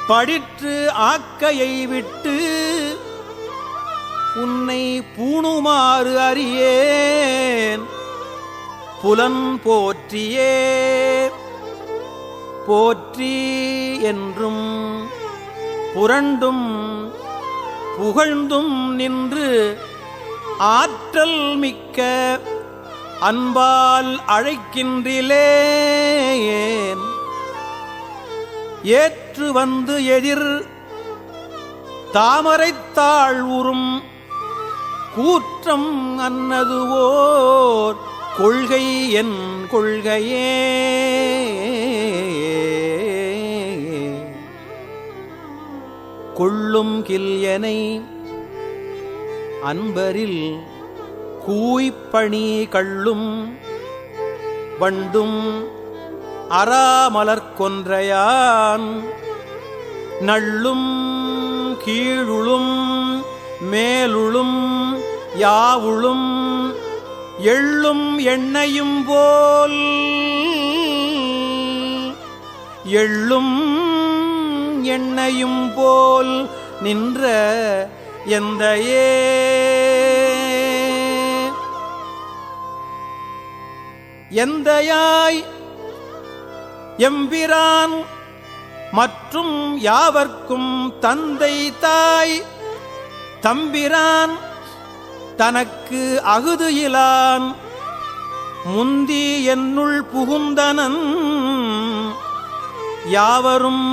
படிற்று ஆக்கையை விட்டு உன்னை பூணுமாறு அறியேன் புலன் போற்றியே போற்றி என்றும் புரண்டும் புகழ்ந்தும் நின்று ஆற்றல் மிக்க அன்பால் அழைக்கின்றிலேன் ஏற்று வந்து எதிர் தாமரைத்தாள் உறும் கூற்றம் அன்னதுவோர் கொள்கை என் கொள்கையே கொள்ளும் கில்யனை அன்பரில் கூய்ப்பணி கள்ளும் வண்டும் அராமலர்க் கொன்றையான் நள்ளும் கீழுளும் மேலுளும் யாவுளும் எள்ளும் எண்ணையும் போல் எள்ளும் எண்ணையும் போல் நின்ற எந்தையே எந்தையாய் எம்பிரான் மற்றும் யாவர்க்கும் தந்தை தாய் தம்பிரான் தனக்கு அகுது இலான் முந்தி என்னுள் புகுந்தனன் யாவரும்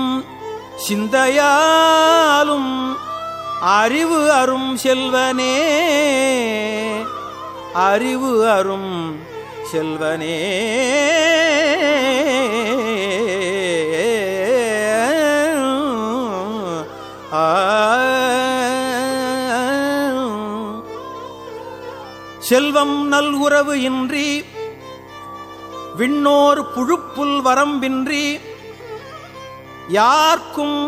சிந்தையாலும் அறிவு அரும் செல்வனே அறிவு அரும் செல்வனே செல்வம் நல்குறவு இன்றி விண்ணோர் புழுப்புல் வரம்பின்றி யார்க்கும்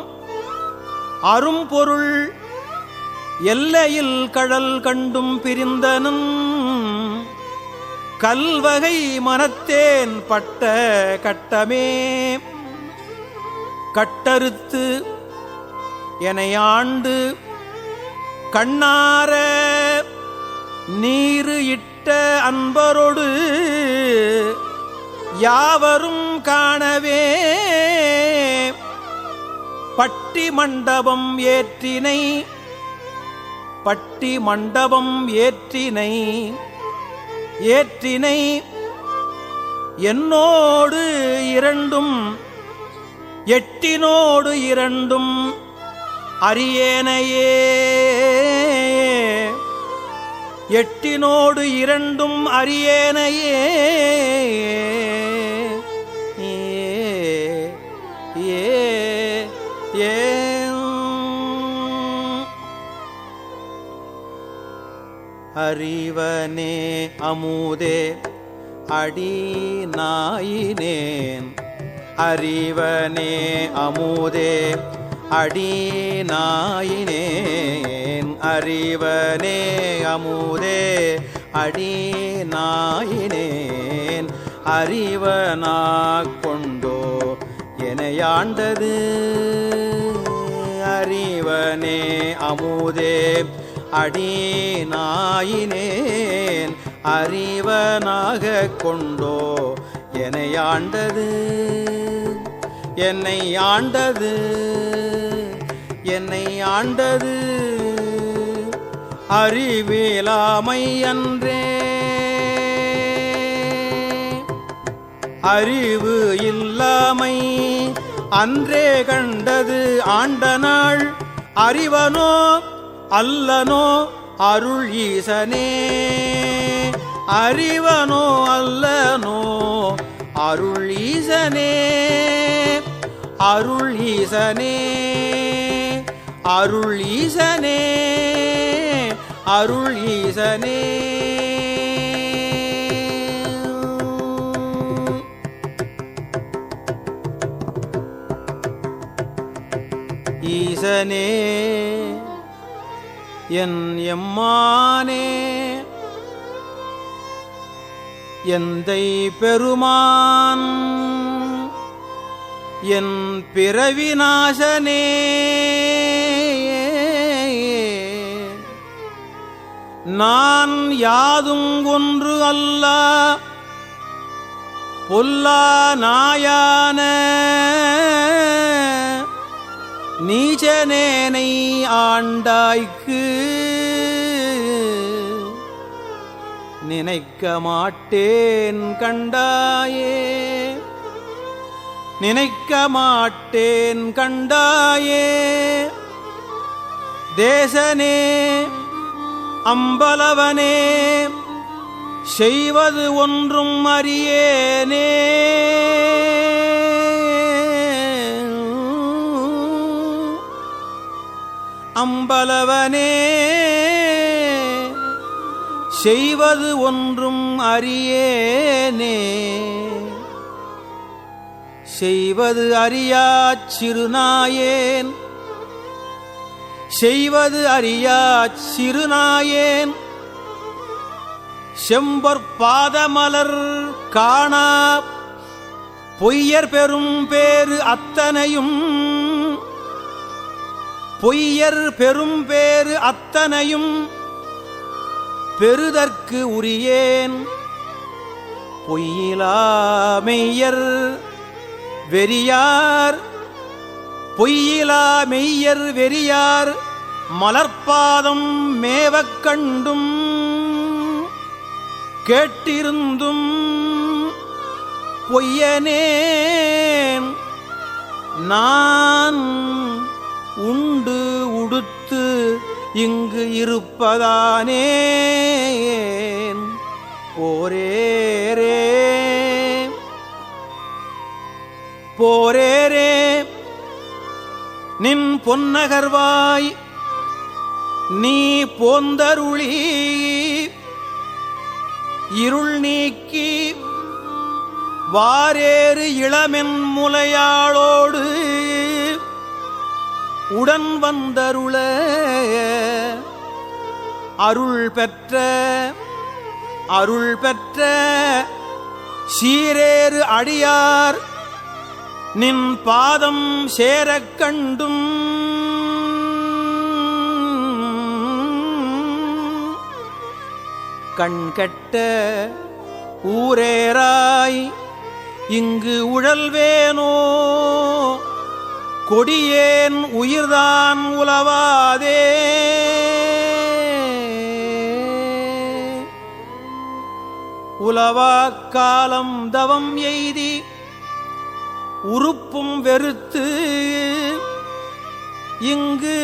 அரும்பொருள் எல்லையில் கடல் கண்டும் பிரிந்தனும் கல்வகை மனத்தேன் பட்ட கட்டமே கட்டறுத்து எனையாண்டு கண்ணார நீரு இட்ட அன்பரோடு யாவரும் காணவே பட்டி மண்டபம் ஏற்றினை பட்டி மண்டபம் ஏற்றினை ஏற்றினை என்னோடு இரண்டும் எட்டினோடு இரண்டும் அறியேனையே எட்டினோடு இரண்டும் அறியேனையே அறிவனே அமுதே அடி நாயினேன் அறிவனே அமுதே அடி நாயினேன் அறிவனே அமுதே அடி நாயினேன் அறிவனாக் கொண்டோ எனையாண்டது அறிவனே அமுதே அடி நாயினேன் அறிவனாக கொண்டோ எனையாண்டது என்னை ஆண்டது என்னை ஆண்டது அறிவிலாமை அன்றே அறிவு இல்லாமை அன்றே கண்டது ஆண்ட நாள் அறிவனோ அல்லனோ அருள் ஈசனே அறிவனோ அல்லனோ அருள் ஈசனே அருள் ஈசனே அருள் ஈசனே அருள் ஈசனே ஈசனே என் எம்மானே எந்தை பெருமான் என் பிறவி நாசனே நான் யாதும் ஒன்று அல்ல பொல்லா நாயான நீச்சனேனை ஆண்டாய்க்கு நினைக்க மாட்டேன் கண்டாயே நினைக்க மாட்டேன் கண்டாயே தேசனே அம்பலவனே செய்வது ஒன்றும் அறியேனே அம்பலவனே செய்வது ஒன்றும் அறியேனே செய்வது அறியாச் சிறுநாயேன் செய்வது அறியாச் சிறுநாயேன் செம்பொற்பாதமலர் காணா பொய்யர் பெரும் பேறு அத்தனையும் பொய்யர் பெரும் பேறு அத்தனையும் பெறுதற்கு உரியேன் பொய்யிலா மெய்யர் வெறியார் பொய்யிலா மெய்யர் வெறியார் மலர்பாதம் மேவக் கண்டும் கேட்டிருந்தும் பொய்யனேன் நான் உண்டு உடுத்து இங்கு இருப்பதானேன் போரேரே போரேரே நின் பொன்னகர்வாய் நீ போந்தருளி இருள் நீக்கி வாரேறு இளமென் முலையாளோடு உடன் வந்தருள அருள் பெற்ற சீரேறு அடியார் நின் பாதம் சேரக் கண்டும் கண்கட்ட ஊரேராய் இங்கு உழல்வேனோ கொடியேன் உயிர்தான் உலவாதே உலவாக் காலம் தவம் எய்தி உறுப்பும் வெறுத்து இங்கு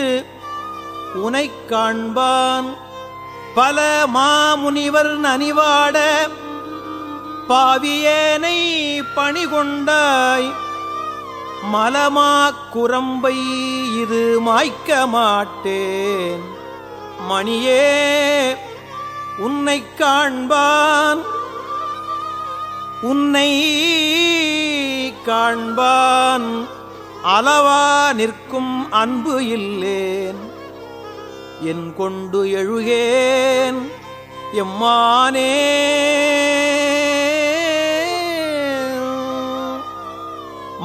உனைக் காண்பான் பல மாமுனிவர் நனிவாட பாவியேனை பணிகொண்டாய் மலமாக் குரம்பை இது மாய்க்க மாட்டேன் மணியே உன்னைக் காண்பான் உன்னை காண்பான் அளவா நிற்கும் அன்பு இல்லேன் என் கொண்டு எழுகேன் எம்மானே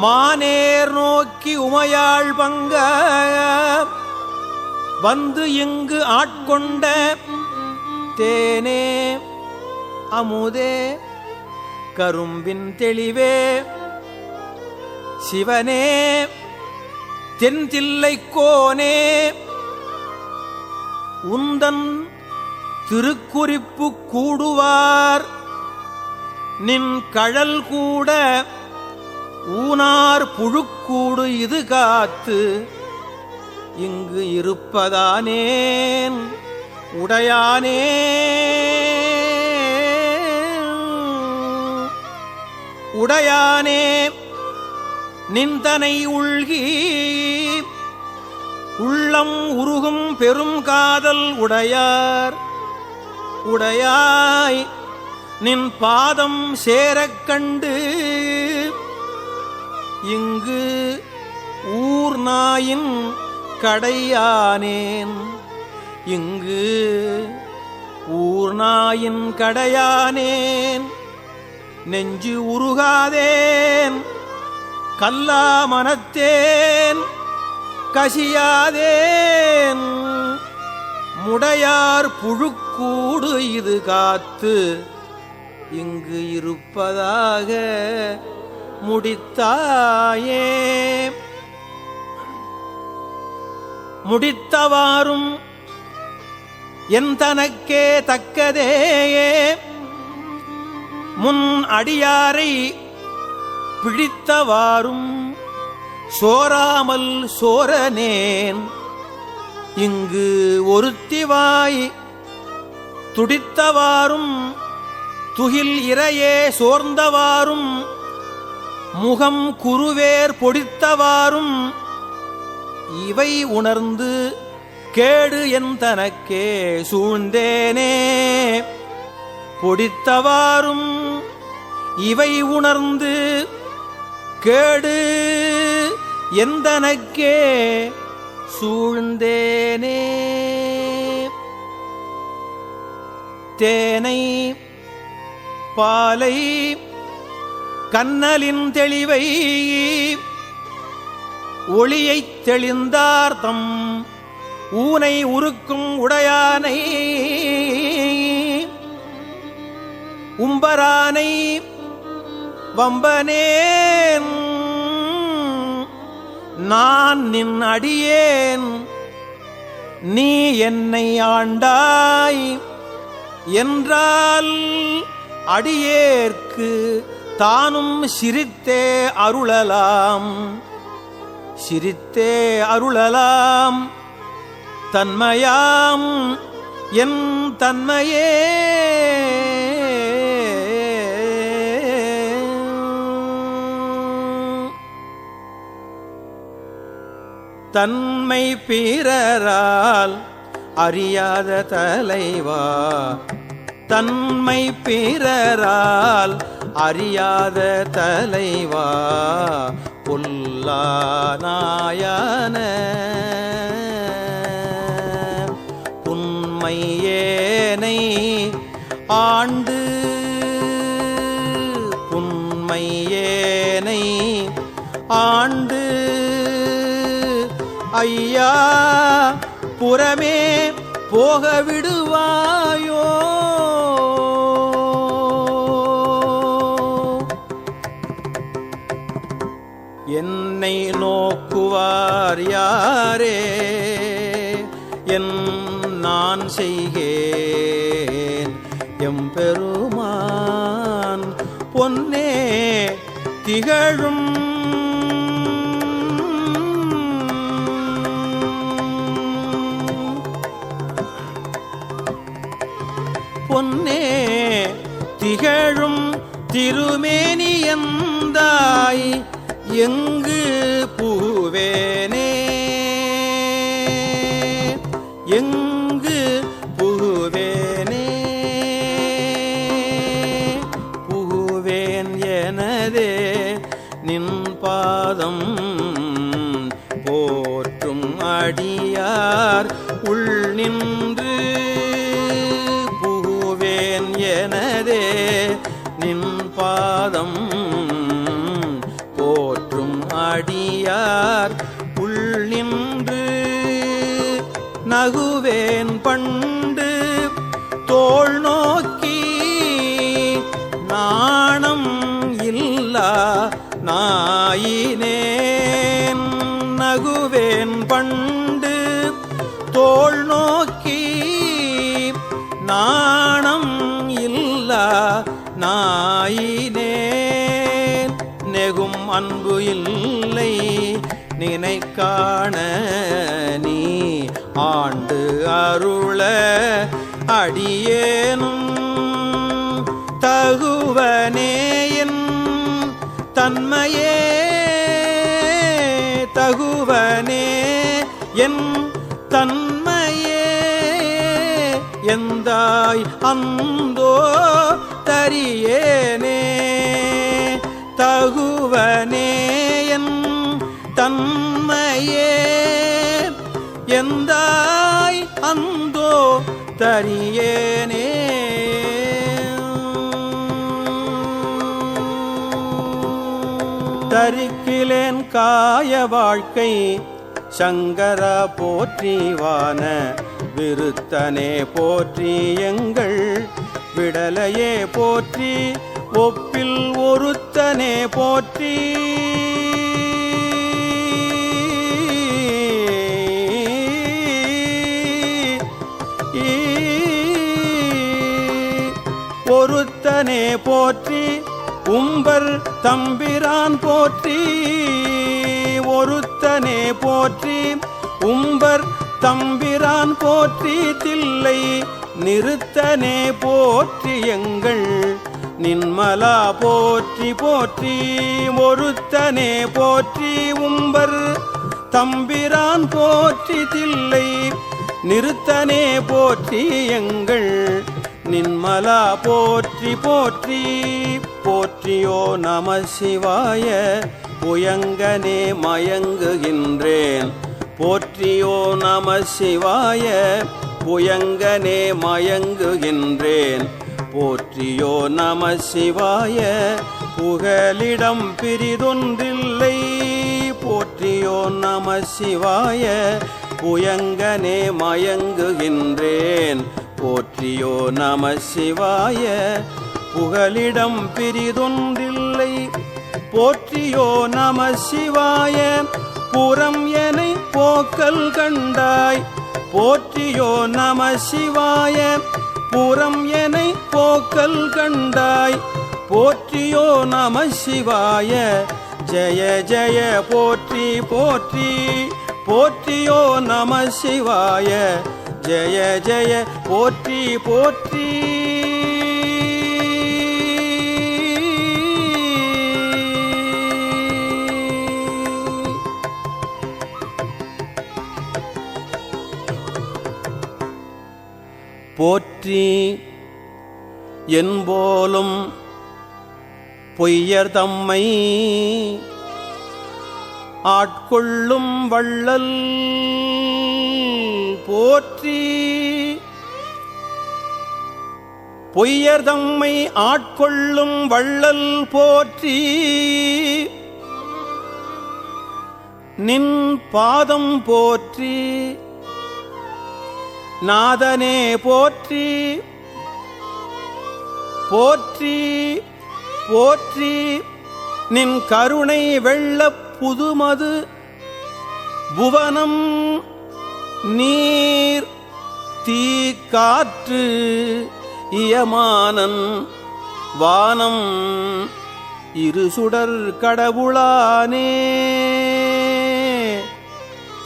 மானேர் நோக்கி உமையாள் பங்க வந்து இங்கு ஆட்கொண்ட தேனே அமுதே கரும்பின் தெளிவே சிவனே தென்தில்லைக்கோனே உந்தன் திருக்குறிப்பு கூடுவார் நின் கழல் கூட ஊனார் புழுக்கூடு இது காத்து இங்கு இருப்பதானேன் உடையானே உடையானே நிந்தனை உள்கி உள்ளம் உருகும் பெரும் காதல் உடையார் உடையாய் நின் பாதம் சேரக் கண்டு இங்கு ஊர் நாயின் கடையானேன் இங்கு ஊர் நாயின் கடையானேன் நெஞ்சு உருகாதேன் கல்லா மனத்தேன் கசியாதேன் முடையார் புழுக்கூடு இது காத்து இங்கு இருப்பதாக முடித்தாயே. முடித்தவாறும் என் தனக்கே தக்கதேயே முன் அடியாரை பிடித்தவாறும் சோராமல் சோரனேன் இங்கு ஒருத்திவாய் துடித்தவாறும் துகில் இரையே சோர்ந்தவாறும் முகம் குருவேர் பொடித்தவாறும் இவை உணர்ந்து கேடு என் தனக்கே சூழ்ந்தேனே. பொடித்தவாறும் இவை உணர்ந்து கேடு எந்தனக்கே சூழ்ந்தேனே. தேனை பாலை கண்ணலின் தெளிவை ஒளியைத் தெளிந்தார்த்தம் ஊனை உருக்கும் உடையானை உம்பரானை வம்பனேன் நான் நின் அடியேன் நீ என்னை ஆண்டாய் என்றால் அடியேற்கு தானும் சிரித்தே அருளலாம் சிரித்தே அருளலாம் தன்மையாம் என் தன்மையே. தன்மை பிறரால் அறியாத தலைவா தன்மை பிறரால் அறியாத தலைவா பொல்லானாயான புன்மையேனை ஆண்டு புன்மையேனை ஆண்டு ஐயா புறமே போக விடுவாயோ. என்னை நோக்குவார் யாரே என் நான் செய்கேன் எம்பெருமான் பொன்னே திகழும் பொன்னே திகழும் திருமேனியந்தாய் எங்கு புகுவேனே எங்கு புகுவேனே புகுவேன் எனதே நின் பாதம் போற்றும் அடியார் உள் நின்று புகுவேன் எனதே நின் பாதம் போற்றும் அடியார் உள் நின்று நகுவேன் பண்டு தோள் நோக்கி நாணம் இல்லா நாயினேன் நகுவேன் பண்டு தோள் நோக்கி நாணம் இல்லா நாயினேன் நெகும் அன்பு இல்லை நினைக்காண நீ ஆண்டு அருள அடியேனும் தகுவனேயின் தன்மையே தகுவனே என் தன்மையே எந்தாய் அந்தோ தரியேனே தகுவனே என் தன்மையே எந்தாய் அந்தோ தரியேனே. தரிக்கிலே சரணிலேன் காய வாழ்க்கை சங்கரா போற்றிவான விருத்தனே போற்றி எங்கள் விடலையே போற்றி ஒப்பில் ஒருத்தனே போற்றி ஒருத்தனே போற்றி உம்பர் தம்பிரான் போற்றி ஒருத்தனே போற்றி உம்பர் தம்பிரான் போற்றி தில்லை நிறுத்தனே போற்றி எங்கள் நின்மலா போற்றி போற்றி ஒருத்தனே போற்றி உம்பர் தம்பிரான் போற்றி தில்லை நிறுத்தனே போற்றி எங்கள் நின்மலா போற்றி போற்றி போற்றியோ நம சிவாய புயங்கனே மயங்குகின்றேன் போற்றியோ நம சிவாய புயங்கனே மயங்குகின்றேன் போற்றியோ நம சிவாய புகலிடம் பிரிதொன்றில்லை போற்றியோ நம சிவாய புயங்கனே மயங்குகின்றேன் போற்றியோ நம சிவாய புகலிடம் பிரிதொன்றில்லை போற்றியோ நம சிவாய புறம் எனை போக்கல் கண்டாய் போற்றியோ நம சிவாய புறம் எனை போக்கல் கண்டாய் போற்றியோ நம சிவாய ஜய ஜய போற்றி போற்றி போற்றியோ நம சிவாய ஜய ஜய போற்றி போற்றி போற்றி என்போலும் பொய்யர் தம்மை ஆட்கொள்ளும் வள்ளல் போற்றி பொய்யர் தம்மை ஆட்கொள்ளும் வள்ளல் போற்றி நின் பாதம் போற்றி நாதனே போற்றி போற்றி போற்றி நின் கருணை வெள்ளப் புதுமது புவனம் நீர் தீ காற்று இயமானன் வானம் இருசுடர் கடவுளானே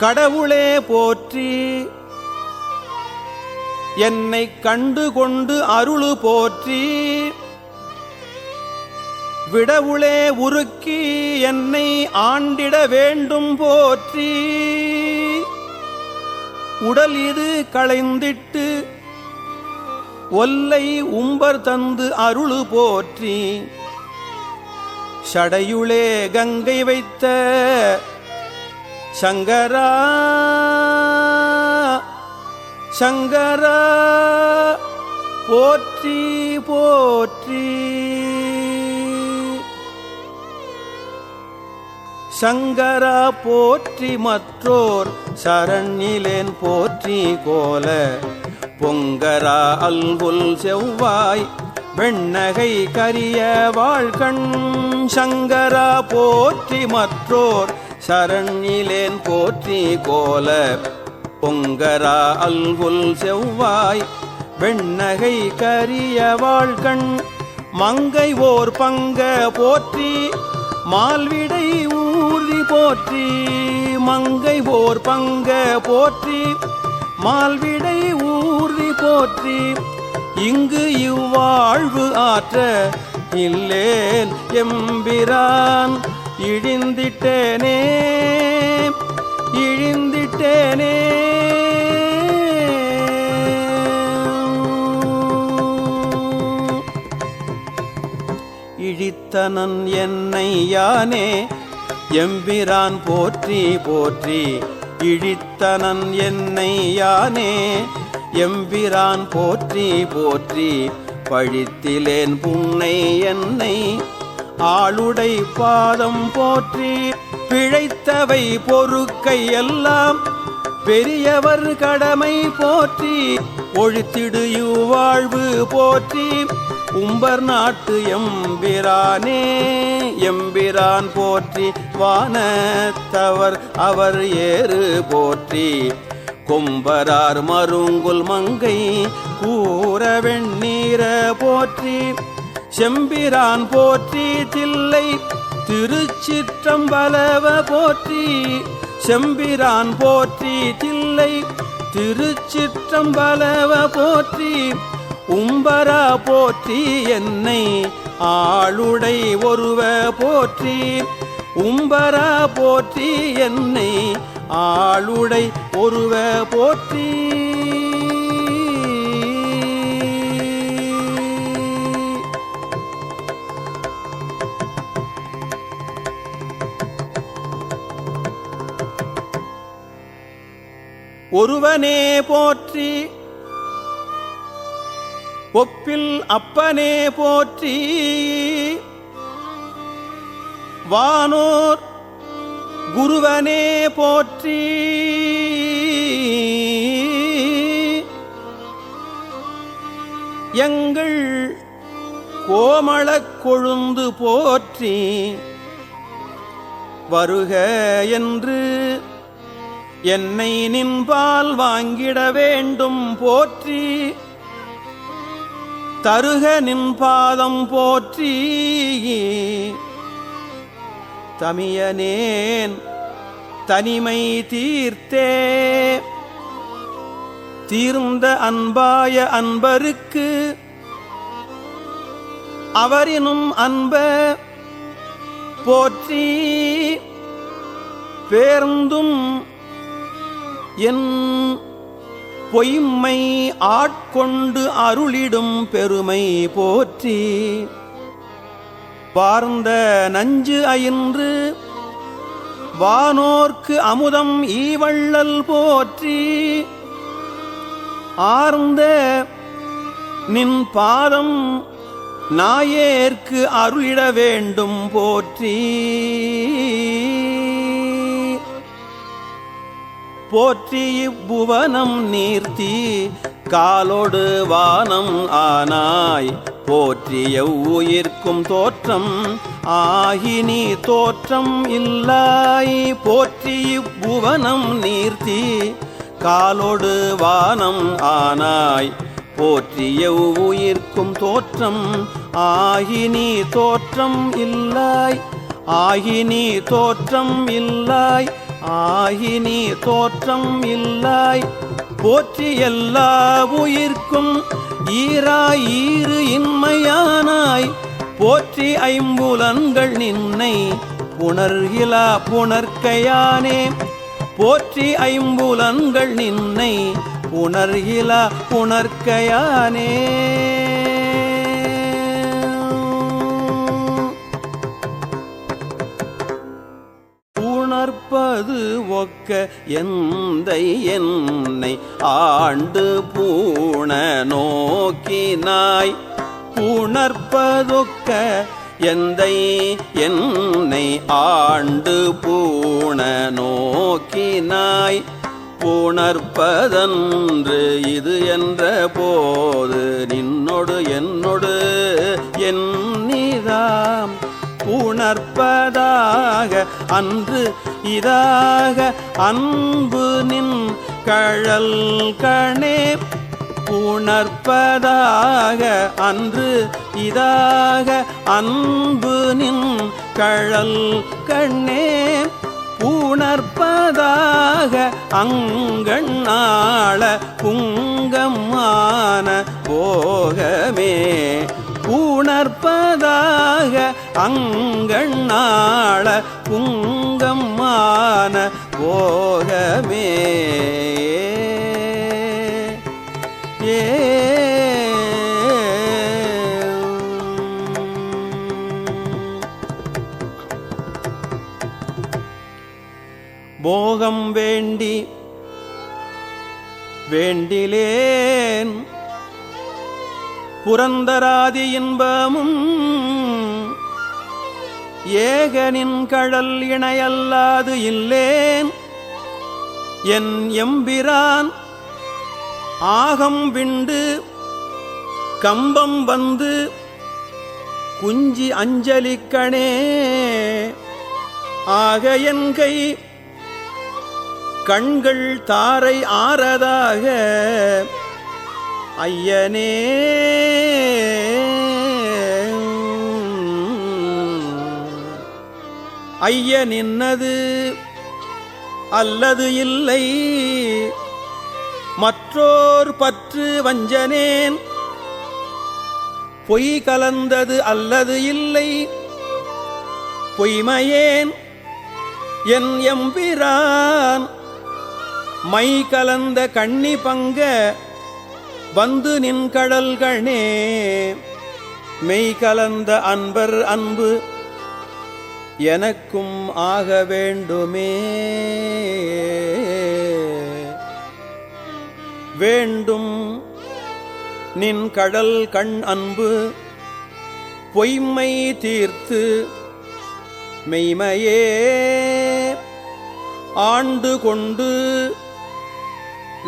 கடவுளே போற்றி என்னை கண்டு கொண்டு அருளு போற்றி விடவுளே உருக்கி என்னை ஆண்டிட வேண்டும் போற்றி உடல் இது களைந்திட்டு ஒல்லை உம்பர் தந்து அருளு போற்றி சடையுளே கங்கை வைத்த சங்கரா சங்கரா போற்றி போற்றி சங்கரா போற்றி மற்றோர் சரணிலேன் போற்றி கோல பொங்கரா அல்குல் செவ்வாய் வெண்ணகை கரிய வாழ்கண் சங்கரா போற்றி மற்றோர் சரணிலேன் போற்றி கோல பொங்கரா அல்குல் செவ்வாய் வெண்ணகை கரிய வாழ்கண் மங்கை ஓர் பங்க போற்றி மால்விடை ஊர்தி போற்றி மங்கை ஓர் பங்க போற்றி மால்விடை ஊர்தி போற்றி இங்கு இவ்வாழ்வு ஆற்ற இல்லேன் எம்பிரான் இழிந்திட்டேனே இழிந்திட்டேனே இழித்தனன் என்னை யானே எம்பிரான் போற்றி போற்றி இழித்தனன் என்னை யானே எம்பிரான் போற்றி போற்றி பழித்திலேன் புன்னை என்னை ஆளுடை பாதம் போற்றி பிழைத்தவை பொறுக்கை எல்லாம் பெரியவர் கடமை போற்றி ஒழித்திடு இவ்வாழ்வு போற்றி உம்பர் நாட்டு எம்பிரானே எம்பிரான் போற்றி வானத்தவர் அவர் ஏறு போற்றி கொம்பரார் மருங்குல் மங்கை கூற வெண்ணீர போற்றி செம்பிரான் போற்றி தில்லை திருச்சிற்றம்பலவ போற்றி செம்பிரான் போற்றி தில்லை திருச்சிற்றம்பலவ போற்றி உம்பரா போற்றி என்னை ஆளுடை ஒருவ போற்றி உம்பரா போற்றி என்னை ஆளுடை ஒருவ போற்றி ஒருவனே போற்றி ஒப்பில் அப்பனே போற்றி வானோர் குருவனே போற்றி எங்கள் கோமளக் கொழுந்து போற்றி வருக என்று என்னை நின்பால் வாங்கிட வேண்டும் போற்றி தருக நின்பாதம் போற்றி தமியனேன் தனிமை தீர்த்தே தீர்ந்த அன்பாய அன்பருக்கு அவரினும் அன்ப போற்றி பேர்ந்தும் என் பொய்மை ஆட்கொண்டு அருளிடும் பெருமை போற்றி பார்ந்த நஞ்சு அயின்று வானோர்க்கு அமுதம் ஈவள்ளல் போற்றி ஆர்ந்த நின் பாதம் நாயேற்கு அருளிட வேண்டும் போற்றி போற்றி இப்புவனம் நீர்த்தி காலோடு வானம் ஆனாய் போற்றி எவ்வுயிர்க்கும் தோற்றம் ஆகி நீ தோற்றம் இல்லாய் போற்றி இப்புவனம் நீர்த்தி காலோடு வானம் ஆனாய் போற்றி எவ்வுயிர்க்கும் தோற்றம் ஆகி நீ தோற்றம் இல்லாய் ஆகி நீ தோற்றம் இல்லாய் ஆகி நீ தோற்றம் இல்லாய் போற்றி எல்லா உயிர்க்கும் ஈராய் ஈறு இன்மையானாய் போற்றி ஐம்புலன்கள் நின்னை புணர்கிலா புணர்க்கையானே போற்றி ஐம்புலன்கள் நின்னை புணர்கிலா புணர்க்கையானே உணர்ப்பது ஒக்க எந்தை என்னை ஆண்டு பூண நோக்கினாய் உணர்ப்பதொக்க எந்தை என்னை ஆண்டு பூண நோக்கினாய் புணர்ப்பதன்று இது என்ற போது நின்னொடு என்னொடு எண்ணிதாம் உணர்ப்பதாக அன்று இதாக அன்பு நின் கழல் கணே உணர்ப்பதாக அன்று இதாக அன்பு நின் கழல் கண்ணே உணர்ப்பதாக அங்கண்ணாள புங்கம்மான போகமே உணர்ப்பதாக அங்கண்ணாள புங்கம்மான போகமே போகம் வேண்டி வேண்டிலேன் புரந்தராதி இன்பமும் ஏகனின் கழல் இணையல்லாது இல்லேன் என் எம்பிரான் ஆகம் விண்டு கம்பம் வந்து குஞ்சி அஞ்சலிக்கணே ஆக என் கை கண்கள் தாரை ஆறதாக ஐயனே ஐயனின்னது அல்லது இல்லை மற்றோர் பற்று வஞ்சனேன் பொய் கலந்தது அல்லது இல்லை பொய்மையேன் என் எம்பிரான் மை கலந்த கண்ணி பங்க வந்து நின் கடல்கணே மெய் கலந்த அன்பர் அன்பு எனக்கும் ஆக வேண்டுமே வேண்டும் நின் கடல் கண் அன்பு பொய்மை தீர்த்து மெய்மையே ஆண்டு கொண்டு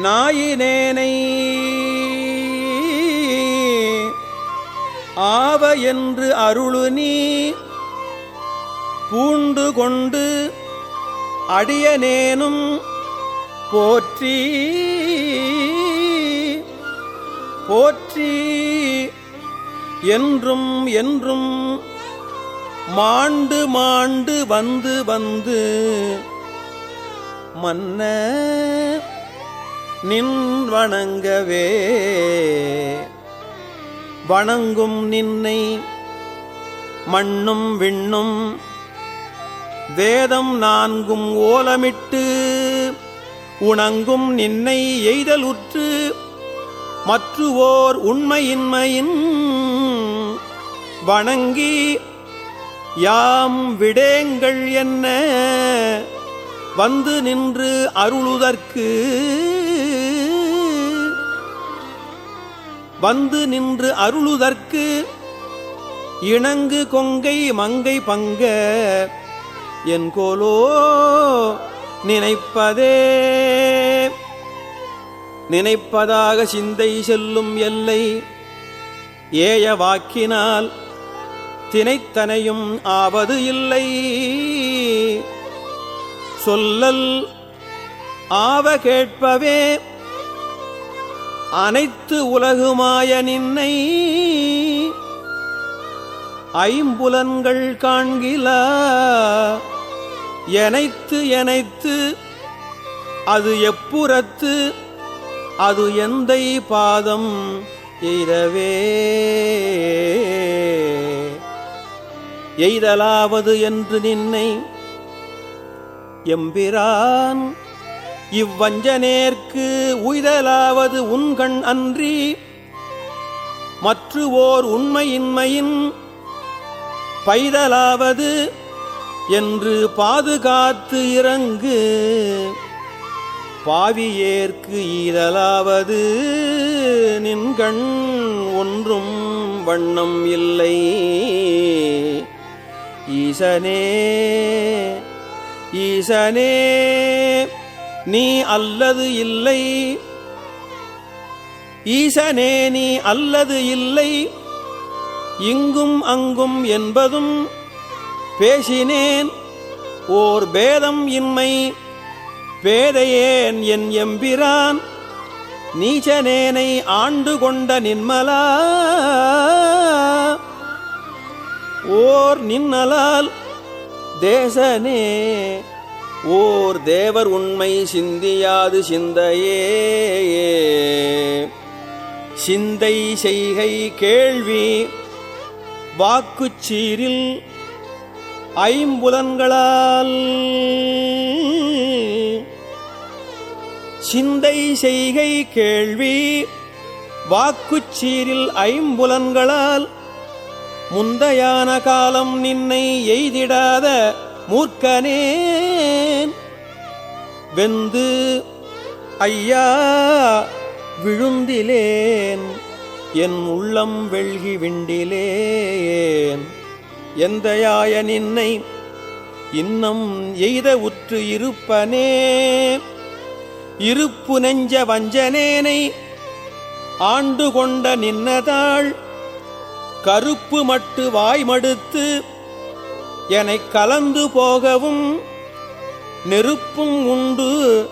நாயினேனை ஆவ என்று அருளு நீ பூண்டு கொண்டு அடியனேனும் போற்றி போற்றி என்றும் என்றும் மாண்டு மாண்டு வந்து வந்து மன்ன நின் வணங்கவே வணங்கும் நின்னை மண்ணும் விண்ணும் வேதம் நான்கும் ஓலமிட்டு உணங்கும் நின்னை எய்தலுற்று மற்றுவோர் உண்மையின்மையின் வணங்கி யாம் விடேங்கள் என்ன வந்து நின்று அருளுதற்கு வந்து நின்று அருளுதற்கு இணங்கு கொங்கை மங்கை பங்க என் கோலோ நினைப்பதே நினைப்பதாக சிந்தை செல்லும் எல்லை ஏய வாக்கினால் தினைத்தனையும் ஆவது இல்லை சொல்லல் ஆவ கேட்பவே அனைத்து உலகுமாய நின்னை ஐம்புலன்கள் காண்கிலா எனைத்து எனைத்து அது எப்புறத்து அது எந்தை பாதம் எய்தவே எய்தலாவது என்று நின்னை எம்பிரான் இவ்வஞ்சனேற்கு உய்தலாவது உன்கண் அன்றி மற்றுவோர் உண்மையின்மையின் பைதலாவது என்று பாதுகாத்து இறங்கு பாவியேற்கு ஈதலாவது நின்கண் ஒன்றும் வண்ணம் இல்லை ஈசனே ஈசனே நீ அல்லது இல்லை ஈசனே நீ அல்லது இல்லை இங்கும் அங்கும் என்பதும் பேசினேன் ஓர் பேதம் இன்மை பேதையேன் என் எம்பிரான் நீச்சனேனை ஆண்டு கொண்ட நின்மலா ஓர் நின்னலால் தேசனே ஓர் தேவர் உண்மை சிந்தியாது சிந்தையே சிந்தை செய்கை கேள்வி வாக்குச்சீரில் ஐம்புலன்களால் சிந்தை செய்கை கேள்வி வாக்குச்சீரில் ஐம்புலன்களால் முந்தையான காலம் நின்னை எய்திடாத மூர்க்கனேன் வெந்து ஐயா விழுந்திலேன் என் உள்ளம் வெள்கி விண்டிலேன் எந்தையாய நின்னை இன்னம் எய்த உற்று இருப்பனே. இருப்பு நெஞ்ச வஞ்சனேனை ஆண்டு கொண்ட நின்னதாள் கருப்பு மட்டு வாய்மடுத்து எனக் கலந்து போகவும் நெருப்பும் உண்டு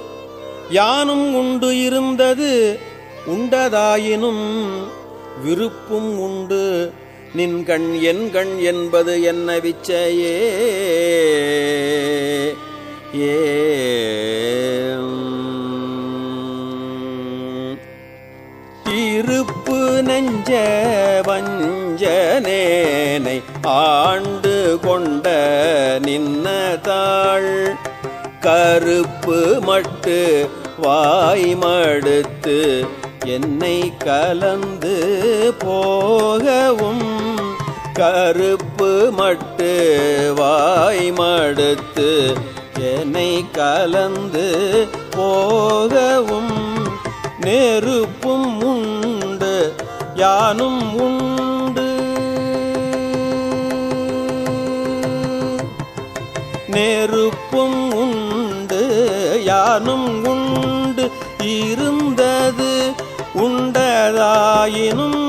யானும் உண்டு இருந்தது உண்டதாயினும் விருப்பும் உண்டு நின்கண் என் கண் என்பது என்ன விச்சையே. இருப்பு நெஞ்ச வஞ்சனேனை ஆண்டு கொண்ட நின்னதாள் கருப்பு மட்டு வாய்மடுத்து என்னை கலந்து போகவும் கருப்பு மட்டு வாய்மடுத்து என்னை கலந்து போகவும் நெருப்பும் உண்டு யானும் உண்டு நெருப்பும் உண்டு யானும் உண்டு இருந்தது உண்டதாயினும்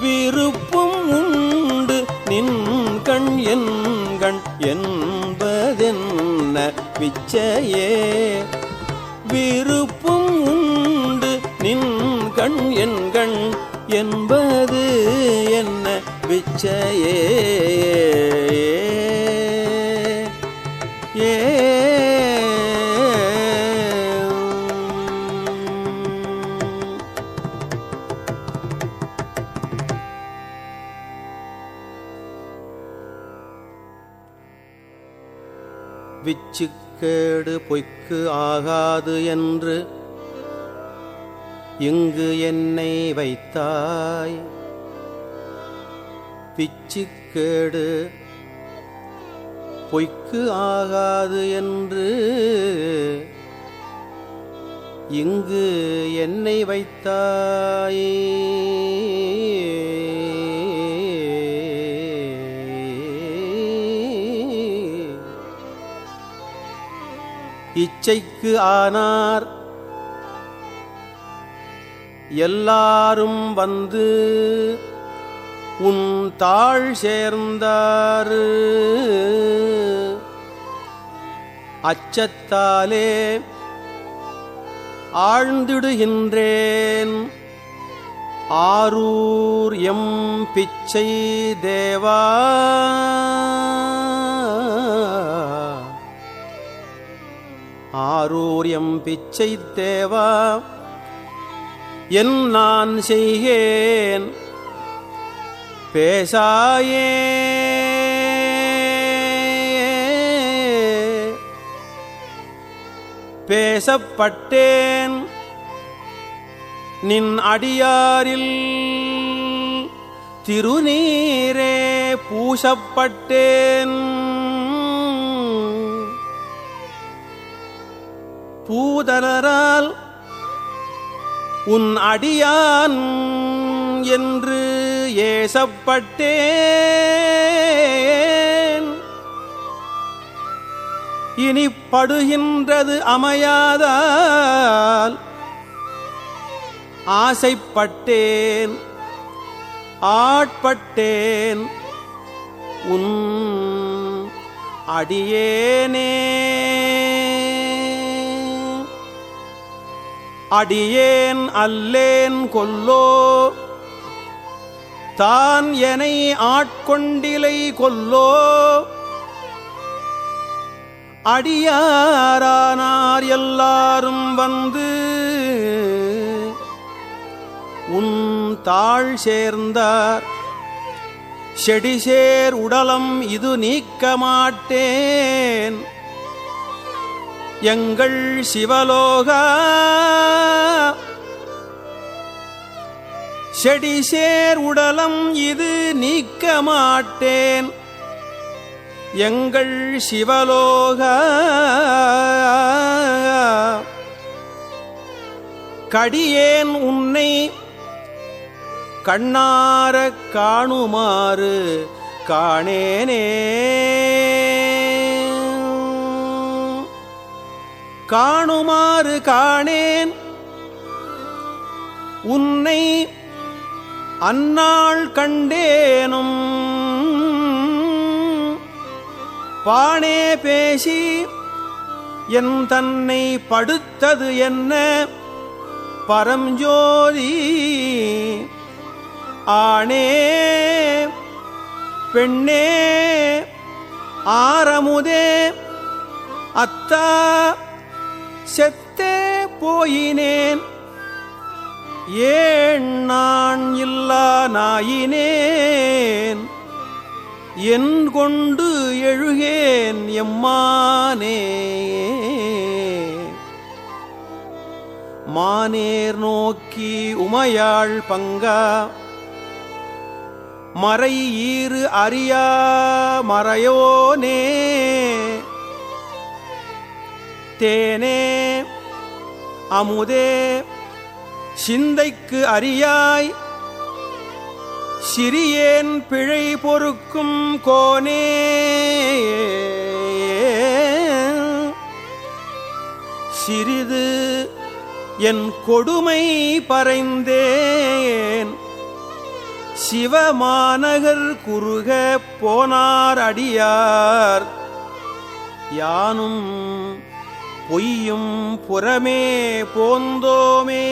விருப்பும் உண்டு நின் கண் என் கண் என்பதென்ன விச்சையே. விருப்பும் உண்டு நின் கண் என் கண் என்பது என்ன விச்சையே. விச்சுக்கேடு பொய்க்கு ஆகாது என்று இங்கு என்னை வைத்தாய். விச்சுக்கேடு பொய்க்கு ஆகாது என்று இங்கு என்னை வைத்தாய். இச்சைக்கு ஆனார் எல்லாரும் வந்து உன் தாழ் சேர்ந்தாரு. அச்சத்தாலே ஆழ்ந்திடுகின்றேன் ஆரூர் எம் பிச்சை தேவா. ஆரூர் எம் பிச்சை தேவா என் நான் செய்கேன் பேசாயே. பேசப்பட்டேன் நின் அடியாரில் திருநீரே பூசப்பட்டேன். பூதலரால் உன் அடியான் என்று ஏசப்பட்டேன். இனி படுகின்றது அமையாதால் ஆசைப்பட்டேன் ஆட்பட்டேன் உன் அடியேனே. அடியேன் அல்லேன் கொல்லோ தான் எனை ஆட்கொண்டிலை கொல்லோ. அடியாரானார் எல்லாரும் வந்து உன் தாழ் சேர்ந்தார். செடிசேர் உடலம் இது நீக்க மாட்டேன் எங்கள் சிவலோகா. செடிசேர் உடலம் இது நீக்க மாட்டேன் எங்கள் சிவலோகா. கடியேன் உன்னை கண்ணாரக் காணுமாறு காணேனே. காணுமாறு காணேன் உன்னை அந்நாள் கண்டேனும் பாணே பேசி என் தன்னை படுத்தது என்ன பரஞ்சோதி ஆணே பெண்ணே ஆரமுதே அத்தா செத்தே போயினேன் ஏன் நான் இல்லா நாயினேன் என் கொண்டு எழுகேன் எம்மானே. மானேர் நோக்கி உமையாள் பங்கா மறை ஈறு அறியா மறையோனே தேனே அமுதே சிந்தைக்கு அறியாய் சிறியேன் பிழை பொறுக்கும் கோனே. சிறிது என் கொடுமை பறைந்தேன் சிவமாநகர் குறுக போனார் அடியார் யானும் பொய்யும் புறமே போந்தோமே.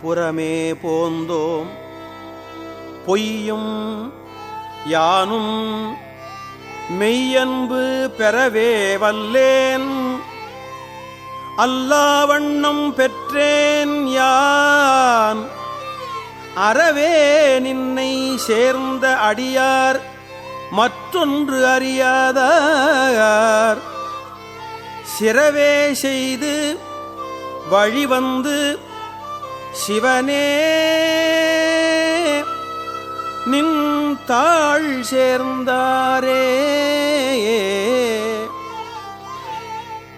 புறமே போந்தோம் பொய்யும் யானும் மெய்யன்பு பெறவே வல்லேன் அல்லாவண்ணம் பெற்றேன் யான் அறவே நின்னை சேர்ந்த அடியார் மற்றொன்று அறியாதார் சிறவே செய்து வழிவந்து சிவனே நின் தாழ் சேர்ந்தாரே.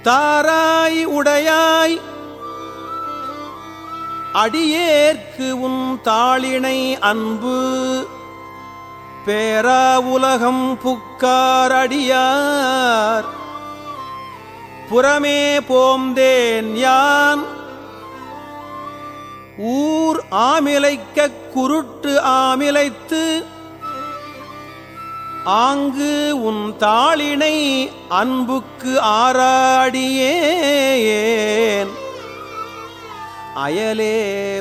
தாராய் உடையாய் அடியேற்கு உன் தாளினை அன்பு பேரா உலகம் புக்கார் அடியார் புறமே போந்தேன் யான் ஊர் ஆமிலைக்க குருட்டு ஆமிலைத்து ஆங்கு உன் தாளினை அன்புக்கு ஆராடியேன் அயலே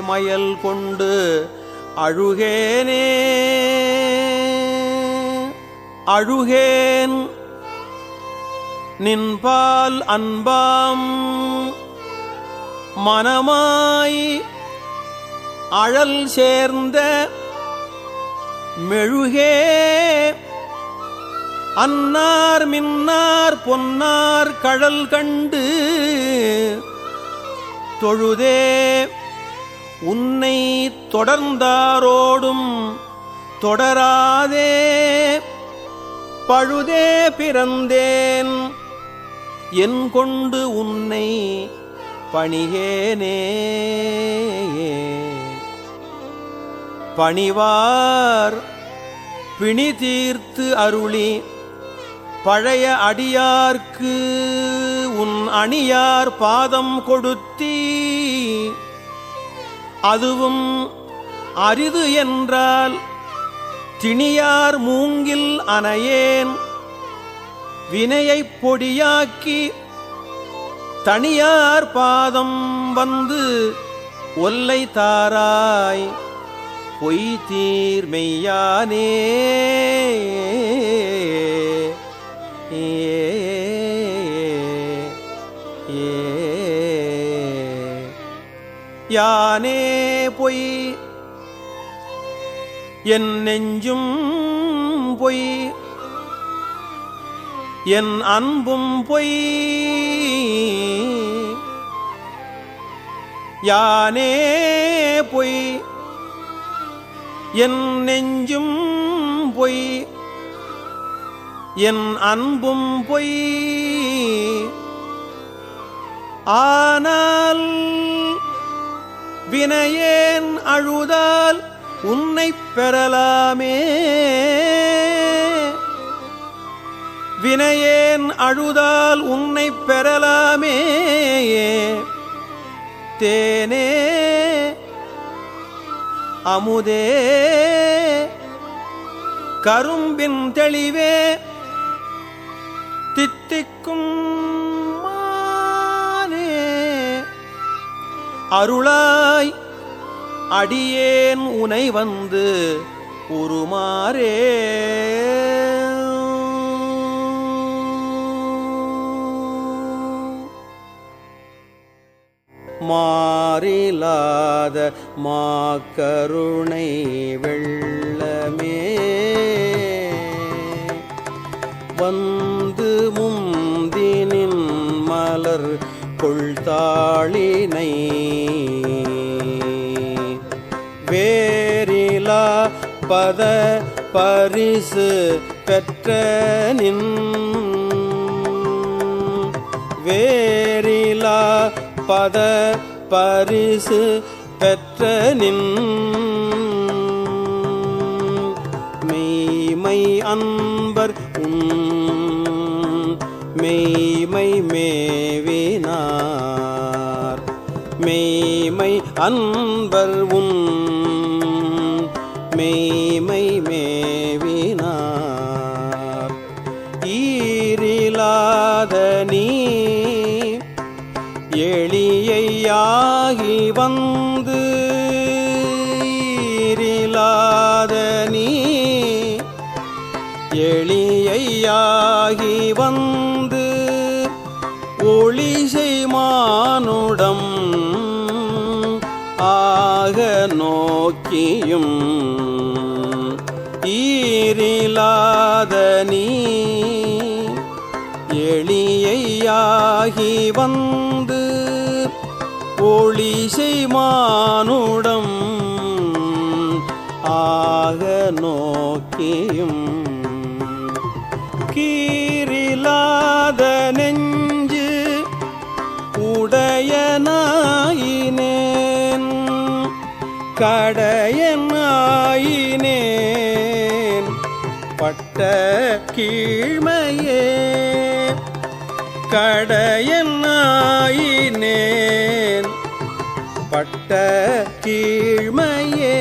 மயல் கொண்டு அழுகேனே. அழுகேன் நின்பால் அன்பாம் மனமாய் அழல் சேர்ந்த மெழுகே அன்னார் மின்னார் பொன்னார் கழல் கண்டு தொழுதே உன்னை தொடர்ந்தாரோடும் தொடராதே பழுதே பிறந்தேன் என் கொண்டு உன்னை பணிகேனே. பணிவார் பிணி தீர்த்து அருளி பழைய அடியார்க்கு உன் அணியார் பாதம் கொடுத்தீ அதுவும் அரிது என்றால் திணியார் மூங்கில் அணையேன் வினையைப் பொடியாக்கி தனியார் பாதம் வந்து ஒல்லை தாராய் பொய் தீர்மெய்யானே. யானே பொய் என் நெஞ்சும் பொய் என் அன்பும் பொய் யானே பொய் என் நெஞ்சும் பொய் என் அன்பும் பொய் ஆனால் வினையேன் அழுதால் உன்னைப் பெறலாமே. வினையேன் அழுதால் உன்னைப் பெறலாமே. தேனே அமுதே கரும்பின் தெளிவே தித்திக்கும் மானே அருளாய் அடியேன் உனை வந்து உருமாறே. மாறிலாத மாக்கருணை வெள்ளமே வந்து முந்தினின் மலர் கொள்தாளினை வேறிலா பத பரிசு பெற்ற நின் வேறிலா பத பரிசு பெற்ற நின் மெய்மை அன்பர் மெய்மை மேவினார் மெய்மை அன்பர் மெய்மை மேவினார் ஈரிலாத நீ எளியாகி வந்து ஈரிலாத நீ எளியாகி வந்து ஒளிசை மானுடம் ஆக நோக்கியும் ஈரிலாத நீ எளியாகி வந்து ஒளிசை மானுடம் ஆக நோக்கியும் கீரிலாத நெஞ்சு உடையனாயினேன் கடையனாயினேன் பட்ட கீழ்மையே கடையனாயினேன் பட்ட கீழ்மையே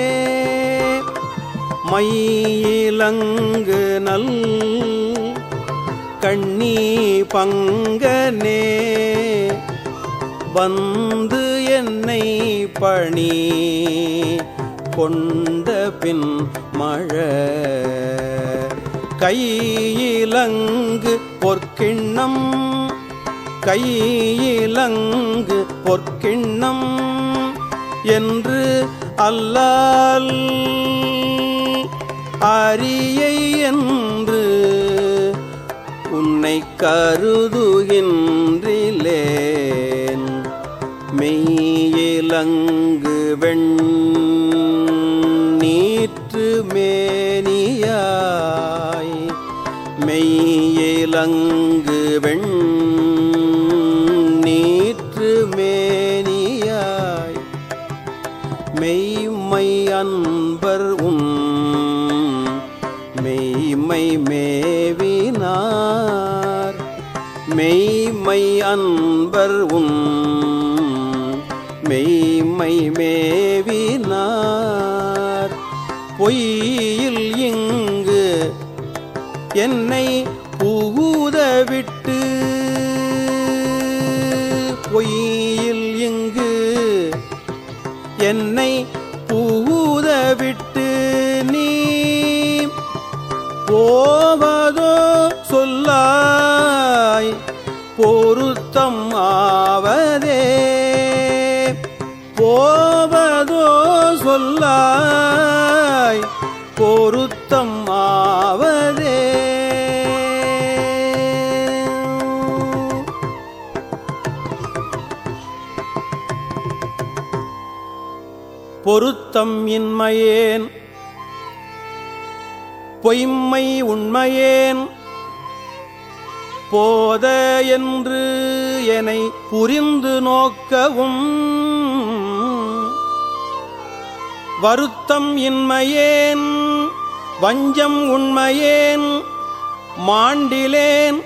மயிலங்கு நல் கண்ணி பங்கனே வந்து என்னை பணி கொண்ட பின் மழை கையிலங்கு பொற்கிண்ணம் கையிலங்கு பொற்கிண்ணம் என்று அல்லால் அரியை என்று உன்னை கருதுகின்றிலேன் மெய்யிலங்கு வெண்ணீற்று மேனியாய் மெய்யிலங்கு வெண்ணீற்று மேனியாய் மெய்மை அன்பர் மெய்மை மேவினார் மெய்மை அன்பர் மெய்மை மேவினார் பொய்யில் இங்கு என்னை புகுதவிட்டு பொய்யில் இங்கு என்னை புகுதவிட்டு நீ போவதோ சொல்லாய் பொருத்தம் ஆவதே போவதோ சொல்லாய் பொருத்தம் ஆவதே பொருத்தம் இன்மையேன் பொய்மை உண்மையேன் போத என்று என்னை புரிந்து நோக்கவும் வருத்தம் இன்மையேன் வஞ்சம் உண்மையேன் மாண்டிலேன்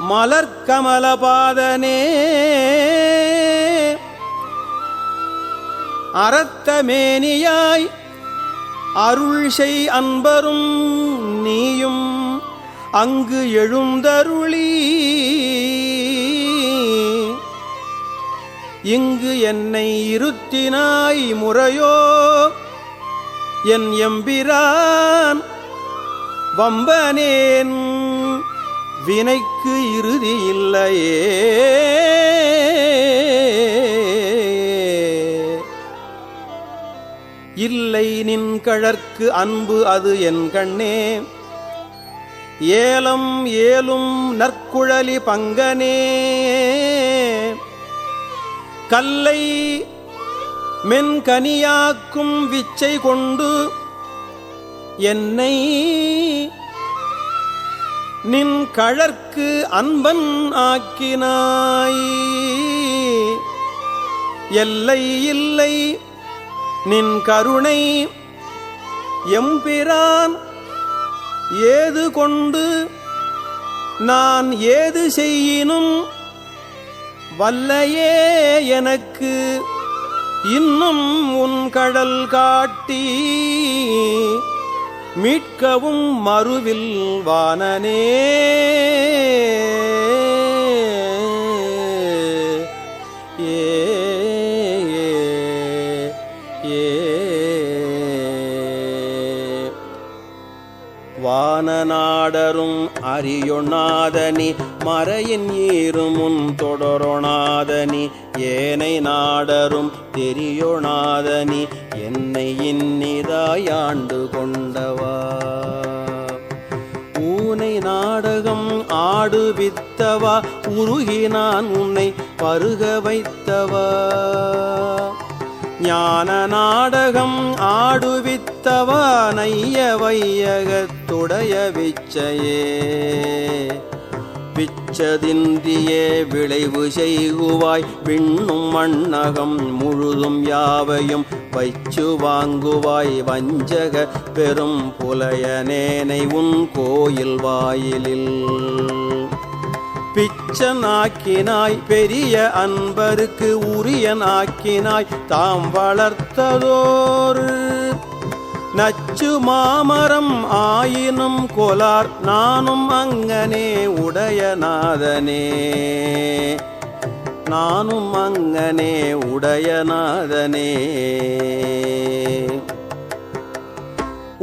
மலர்கமலபாதனே அரத்தமேனியாய் அருள்செய் அன்பரும் நீயும் அங்கு எழுந்தருளி இங்கு என்னை இருத்தினாய் முறையோ என் எம்பிரான் வம்பனேன் வினைக்கு இறுதி இல்லையே இல்லை நின் கழற்கு அன்பு அது என் கண்ணே ஏலம் ஏலும் நற்குழலி பங்கனே கல்லை மென்கனியாக்கும் விச்சை கொண்டு என்னை நின் கழற்கு அன்பன் ஆக்கினாய் எல்லை இல்லை நின் கருணை எம்பிரான் ஏது கொண்டு நான் ஏது செய்யினும் வல்லையே எனக்கு இன்னும் உன் கடல் காட்டி மீட்கவும் மறுவில் வானனே வானநாடரும் அறியொணாதனி மறையின் ஈருமுன் தொடரொணாதனி ஏனை நாடரும் தெரியொணாதனி என்னை இன்னிதாயாண்டு கொண்டவா ஊனை நாடகம் ஆடுவித்தவா உருகி நான் உன்னை பருக வைத்தவா ஞான நாடகம் ஆடுவித்தவா நைய வையகத்துடைய விச்சையே விச்சதின்றியே விளைவு செய்குவாய் விண்ணும் மண்ணகம் முழுதும் யாவையும் வைச்சு வாங்குவாய் வஞ்சக பெரும் புலையனேனை உன் கோயில் வாயிலில் பிச்சனாக்கினாய் பெரிய அன்பருக்கு உரியனாக்கினாய் தாம் வளர்த்ததோர் நச்சு மாமரம் ஆயினும் கொலார் நானும் அங்கனே உடையநாதனே நானும் அங்கனே உடையநாதனே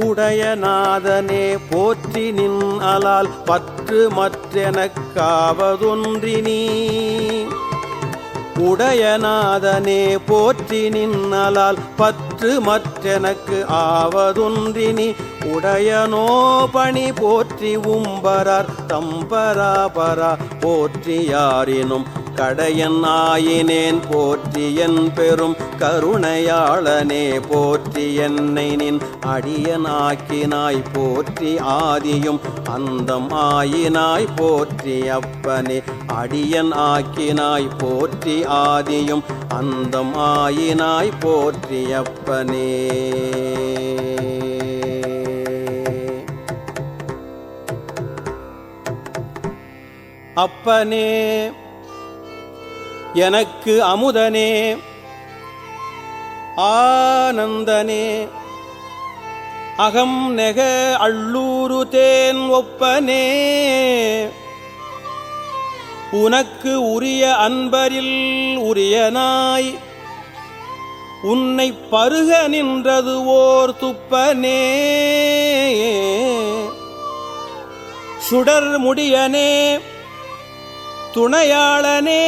உடையநாதனே போற்றி நின் அலால் பற்று மற்றெனக்காவதொன்றினி உடையநாதனே போற்றி நின்னலால் பற்று மற்றெனக்கு ஆவதொன்றினி உடையனோ பணி போற்றி உம்பரார் தம்பராபரா போற்றி யாரினும் கடையன் ஆயினேன் போற்றி என் பெரும் கருணையாளனே போற்றி என்னை நின் அடியனாக்கினாய் போற்றி ஆதியும் அந்தம் ஆயினாய் போற்றி அப்பனே அடியன் ஆக்கினாய் போற்றி ஆதியும் அந்தம் ஆயினாய் போற்றி அப்பனே அப்பனே எனக்கு அமுதனே ஆனந்தனே அகம் நெக அள்ளூரு தேன் ஒப்பனே உனக்கு உரிய அன்பரில் உரியனாய் உன்னை பருக நின்றது ஓர் துப்பனே சுடர் முடியனே துணையாளனே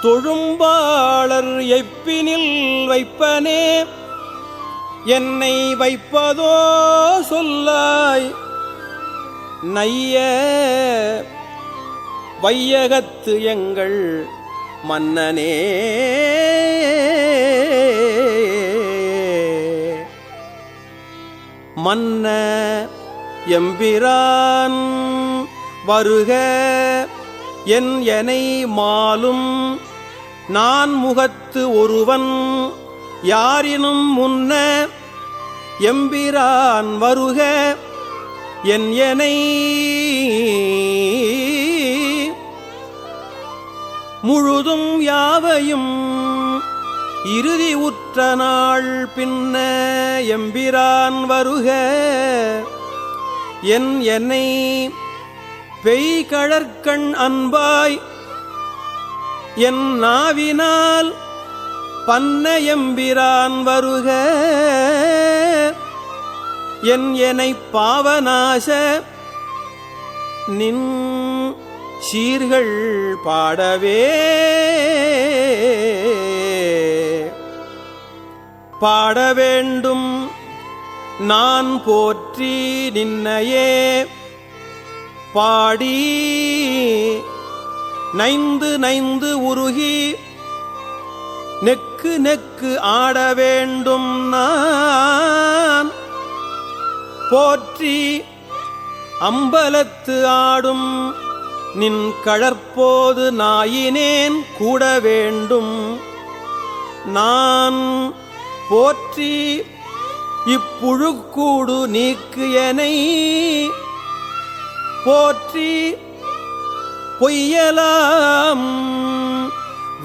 தொழும்பாளர் எப்பினில் வைப்பனே என்னை வைப்பதோ சொல்லாய் நைய வையகத்து எங்கள் மன்னனே மன்ன எம்பிரான் வருக என் எனை மாலும் நான் முகத்து ஒருவன் யாரினும் முன்ன எம்பிரான் வருக எனை முழுதும் யாவையும் இறுதி உற்ற நாள் பின்ன எம்பிரான் வருக என்னை பெய்கழற்கண் அன்பாய் என் நாவினால் பன்ன எம்பிரான் வருக என்னை பாவநாச நின் சீர்கள் பாடவே பாட வேண்டும் நான் போற்றி நின்னையே பாடி நைந்து நைந்து உருகி நெக்கு நெக்கு ஆட வேண்டும் நான் போற்றி அம்பலத்து ஆடும் நின் கழற்போது நாயினேன் கூட வேண்டும் நான் போற்றி இப்புழுக்கூடு நீக்கு எனை போற்றி பொய்யலாம்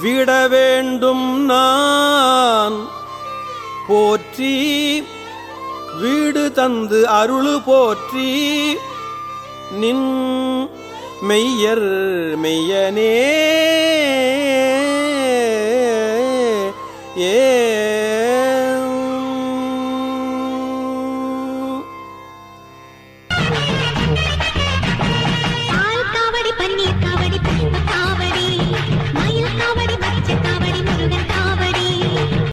விட வேண்டும் நான் போற்றி வீடு தந்து அருளு போற்றி நின் மெய்யர் மெய்யனே